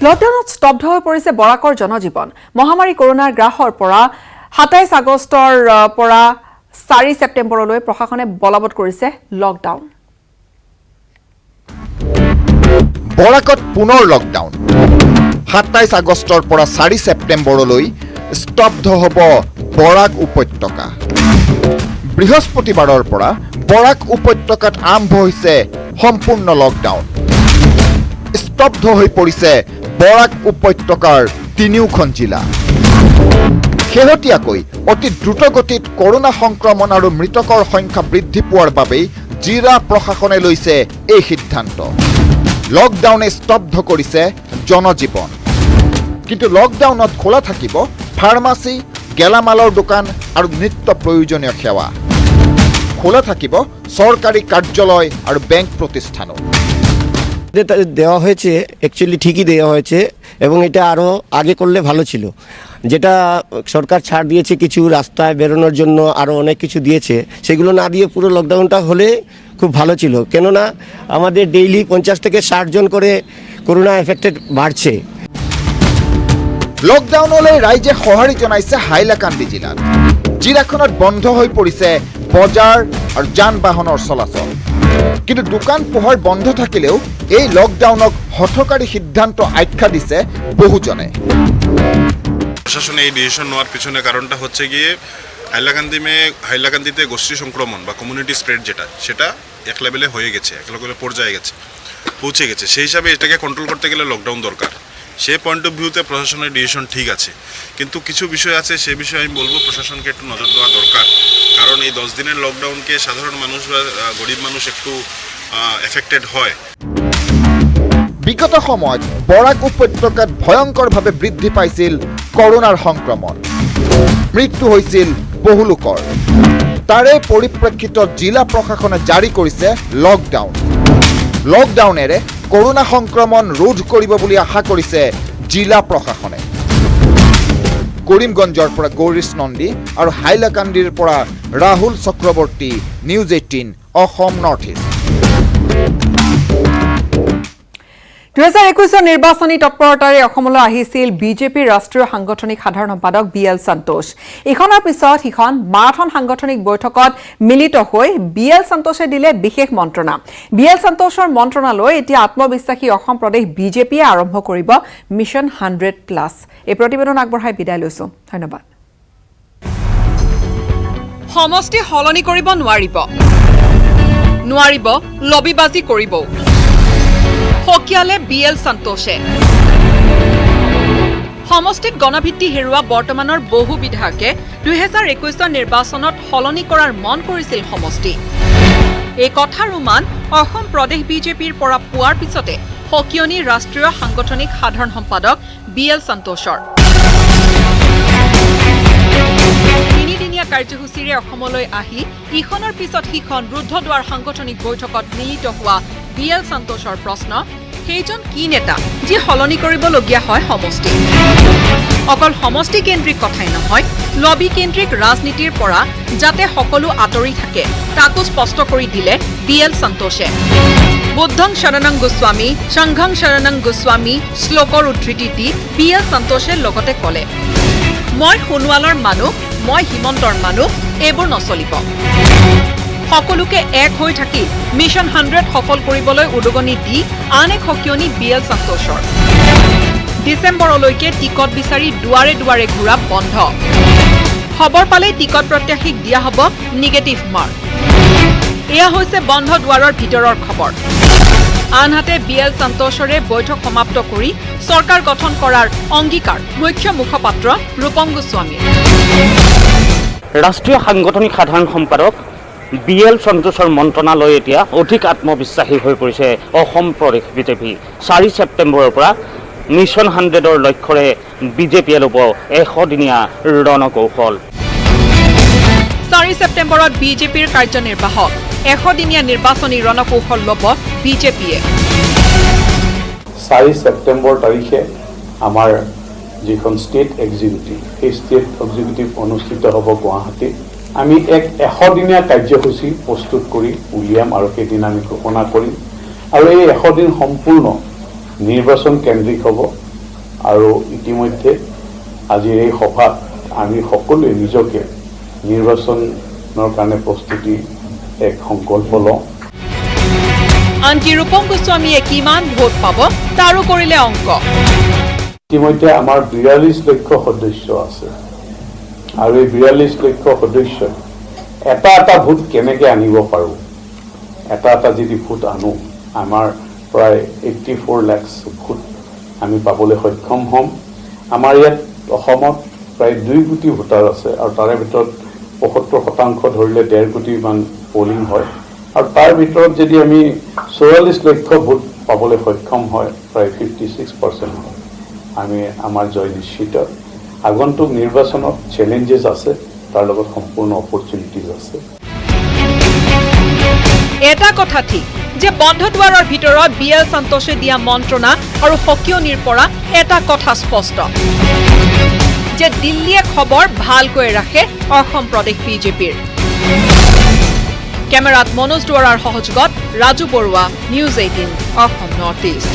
লকডাউনত স্তব্ধ হৈ পৰিছে বৰাকৰ জনজীৱন মহামাৰী কৰোনাৰ গ্ৰাসৰ পৰা 27 আগষ্টৰ পৰা 4 ছেপ্টেম্বৰলৈ প্ৰশাসনে বলবৎ কৰিছে লকডাউন বৰাকত পুনৰ লকডাউন 27 আগষ্টৰ পৰা 4 ছেপ্টেম্বৰলৈ স্তব্ধ হ'ব বৰাক উপত্যকা বৃহস্পতিবাৰৰ পৰা বৰাক উপত্যকাত আৰম্ভ হৈছে সম্পূৰ্ণ লকডাউন স্তব্ধ হৈ পৰিছে বৰাক উপত্যকাৰ তিনিওখন জিলা শেহতীয়াকৈ অতি দ্ৰুতগতিত কৰোনা সংক্ৰমণ আৰু মৃতকৰ সংখ্যা বৃদ্ধি পোৱাৰ বাবেই জিলা প্ৰশাসনে লৈছে এই সিদ্ধান্ত লকডাউনে স্তব্ধ কৰিছে জনজীৱন কিন্তু লকডাউনত খোলা থাকিব ফাৰ্মাচী গেলামালৰ দোকান আৰু নিত্য প্ৰয়োজনীয় সেৱা খোলা থাকিব চৰকাৰী কাৰ্যালয় আৰু বেংক প্ৰতিষ্ঠানো দেওয়া হয়েছে অ্যাকচুয়ালি ঠিকই দেওয়া হয়েছে এবং এটা আরও আগে করলে ভালো ছিল যেটা সরকার ছাড় দিয়েছে কিছু রাস্তায় বেরোনোর জন্য আরও অনেক কিছু দিয়েছে সেগুলো না দিয়ে পুরো লকডাউনটা হলে খুব ভালো ছিল কেননা আমাদের ডেইলি 50 থেকে 60 জন করে করোনা এফেক্টেড বাড়ছে লকডাউনলৈ ৰাইজে সঁহাৰি জনাইছে হাইলাকান্দি জিলাত জিলাখনত বন্ধ হৈ পৰিছে বজাৰ আৰু যান বাহনৰ চলাচল কিন্তু দোকান পোহাৰ বন্ধ থাকিলেও এই লকডাউনক হঠকাৰী সিদ্ধান্ত আখ্যা দিছে বহুজনে প্রশাসনে এই ডিসিশন নেওয়ার পিছনে কারণটা হচ্ছে গিয়ে হাইলাকান্দিতে গোষ্ঠী সংক্রমণ বা কমিউনিটি স্প্রেড সেটা এক লেভেলে হয়ে গেছে এক লেভেলে পর্যায়ে পৌঁছে গেছে সেই হিসাবে এটাকে কন্ট্রোল করতে গেলে লকডাউন দরকার সেই পয়েন্ট অফ ভিউতে প্রশাসনের ডিসিশন ঠিক আছে কিন্তু কিছু বিষয় আছে সেই বিষয়ে আমি বলবো প্রশাসনকে একটু নজর দেওয়া দরকার কারণ এই 10 দিনের লকডাউনকে সাধারণ মানুষ বা গরিব মানুষ একটু এফেক্টেড হয় বিগত সময়ত বৰাক উপত্যকাত ভয়ংকৰভাৱে বৃদ্ধি পাইছিল কৰোনাৰ সংক্ৰমণ মৃত্যু হৈছিল বহু লোকৰ তাৰে পৰিপ্ৰেক্ষিতত জিলা প্ৰশাসনে জাৰি কৰিছে লকডাউনেৰে কৰোনা সংক্ৰমণ ৰোধ কৰিব বুলি আশা কৰিছে জিলা প্ৰশাসনে কৰিমগঞ্জৰ পৰা গৌৰীশ নন্দী আৰু হাইলাকান্দিৰ পৰা Rahul Chakraborty news 18 Assam north east 2021 নিৰ্বাচনী তৎপৰতাৰে অসমলৈ আহিছিল বিজেপিৰ ৰাষ্ট্ৰীয় সাংগঠনিক সাধাৰণ সম্পাদক BL সন্তোষ ইখনৰ পিছত সিখন মাৰাথন সাংগঠনিক বৈঠকত মিলিত হৈ BL সন্তোষে দিলে বিশেষ মন্ত্ৰণা BL সন্তোষৰ মন্ত্ৰণালৈ এতিয়া আত্মবিশ্বাসী অসম প্ৰদেশ বিজেপিয়ে আৰম্ভ কৰিব মিছন 100+ এই প্ৰতিবেদন আগবঢ়াই বিদায় লৈছো ধন্যবাদ সমষ্টি হলনি কৰিব নোৱাৰিব লবিবাজি কৰিব হকিয়ালে BL সন্তোষে সমষ্টিত গণভিত্তি হেৰুৱা বৰ্তমানৰ বহু বিধায়কে 2021 নিৰ্বাচনত হলনি কৰাৰ মন কৰিছিল সমষ্টি এই কথাৰ উমান অসম প্ৰদেশ বিজেপিৰ পৰা পোৱাৰ পিছতে হকিয়নি ৰাষ্ট্ৰীয় সাংগঠনিক সাধাৰণ সম্পাদক BL সন্তোষৰ তিনিদিনীয়া কাৰ্যসূচীৰে অসমলৈ আহি ইখনৰ পিছত সিখন ৰুদ্ধদ্বাৰ সাংগঠনিক বৈঠকত মিলিত হোৱা BL সন্তোষৰ প্ৰশ্ন সেইজন কি নেতা যি হলনি কৰিবলগীয়া হয় সমষ্টি অকল সমষ্টি কেন্দ্ৰিক কথাই নহয় লবি কেন্দ্ৰিক ৰাজনীতিৰ পৰা যাতে সকলো আঁতৰি থাকে তাকো স্পষ্ট কৰি দিলে BL সন্তোষে বুদ্ধং শৰণং গোস্বামী সংঘং শৰণং গোস্বামী শ্লোকৰ উদ্ধৃতি দি BL সন্তোষে লগতে ক'লে মই সোণোৱালৰ মানুহ মই হিমন্তৰ মানুহ এইবোৰ নচলিব সকলোকে এক হৈ থাকি মিছন 100 সফল কৰিবলৈ উদগনি দি আন এক হকিয়নি BL সন্তোষৰ ডিসেম্বৰলৈকে টিকট বিচাৰি দুৱাৰে দুৱাৰে ঘূৰা বন্ধ খবৰ পালেই টিকট প্ৰত্যাশীক দিয়া হ'ব নিগেটিভ মাৰ্ক। এয়া হৈছে বন্ধ দুৱাৰৰ ভিতৰৰ খবৰ। আনহাতে BL সন্তোষৰে বৈঠক সমাপ্ত কৰি চৰকাৰ গঠন কৰাৰ অংগীকাৰ মুখ্য মুখপাত্ৰ ৰূপম গোস্বামীৰ। ৰাষ্ট্ৰীয় সাংগঠনিক সাধাৰণ সম্পাদক BL সন্তোষৰ মন্ত্ৰণালয় এতিয়া অধিক আত্মবিশ্বাসী হৈ পৰিছে অসম প্ৰদেশ বিজেপি। 4 ছেপ্টেম্বৰৰ পৰা মিছন 100ৰ লক্ষ্যৰে বিজেপিয়ে ল'ব 100 দিনীয়া ৰণকৌশল। 4 ছেপ্টেম্বৰত বিজেপিৰ কাৰ্যনিৰ্বাহক 100 দিনীয়া নিৰ্বাচনী ৰণকৌশল ল'ব বিজেপিয়ে। 4 ছেপ্টেম্বৰ তাৰিখে আমাৰ যিখন ষ্টেট এক্সিকিউটিভ সেই ষ্টেট এক্সিকিউটিভ অনুষ্ঠিত হ'ব গুৱাহাটীত। আমি 100 দিনীয়া কাৰ্যসূচী প্ৰস্তুত কৰি উলিয়াম আৰু সেইদিন আমি ঘোষণা কৰিম আৰু এই 100 দিন সম্পূৰ্ণ নিৰ্বাচন কেন্দ্ৰিক হ'ব। আৰু ইতিমধ্যে আজিৰ এই সভাত আমি সকলোৱে নিজকে নিৰ্বাচনৰ কাৰণে প্ৰস্তুতি এক সংকল্প লওঁ। আনকি ৰূপম গোস্বামীয়ে কিমান ভোট পাব তাৰো কৰিলে অংক। ইতিমধ্যে আমাৰ 42 লক্ষ সদস্য আছে আৰু এই 42 লক্ষ সদস্য এটা ভোট কেনেকৈ আনিব পাৰোঁ, এটা যদি ভোট আনো আমাৰ প্ৰায় 84 লাখ ভোট আমি পাবলৈ সক্ষম হ'ম। আমাৰ ইয়াত অসমত প্ৰায় 2 কোটি ভোটাৰ আছে আৰু তাৰে ভিতৰত 75% ধৰিলে 1.5 কোটিমান পলিং হয় আৰু তাৰ ভিতৰত যদি আমি 44 লক্ষ ভোট পাবলৈ সক্ষম হয় প্ৰায় 56% হয়, আমি আমাৰ জয় নিশ্চিত। আগন্তুক নিৰ্বাচনত চেলেঞ্জেছ আছে, তাৰ লগত সম্পূৰ্ণ অপৰচুনিটিজ আছে। এটা কথা ঠিক যে বন্ধ দুৱাৰৰ ভিতৰত BL সন্তোষে দিয়া মন্ত্ৰণা আৰু সকিয়নিৰ পৰা এটা কথা স্পষ্ট যে দিল্লীয়ে খবৰ ভালকৈ ৰাখে অসম প্ৰদেশ বিজেপিৰ। কেমেৰাত মনোজ দুৱাৰাৰ সহযোগত Raju Baruah, News 18 Assam north east.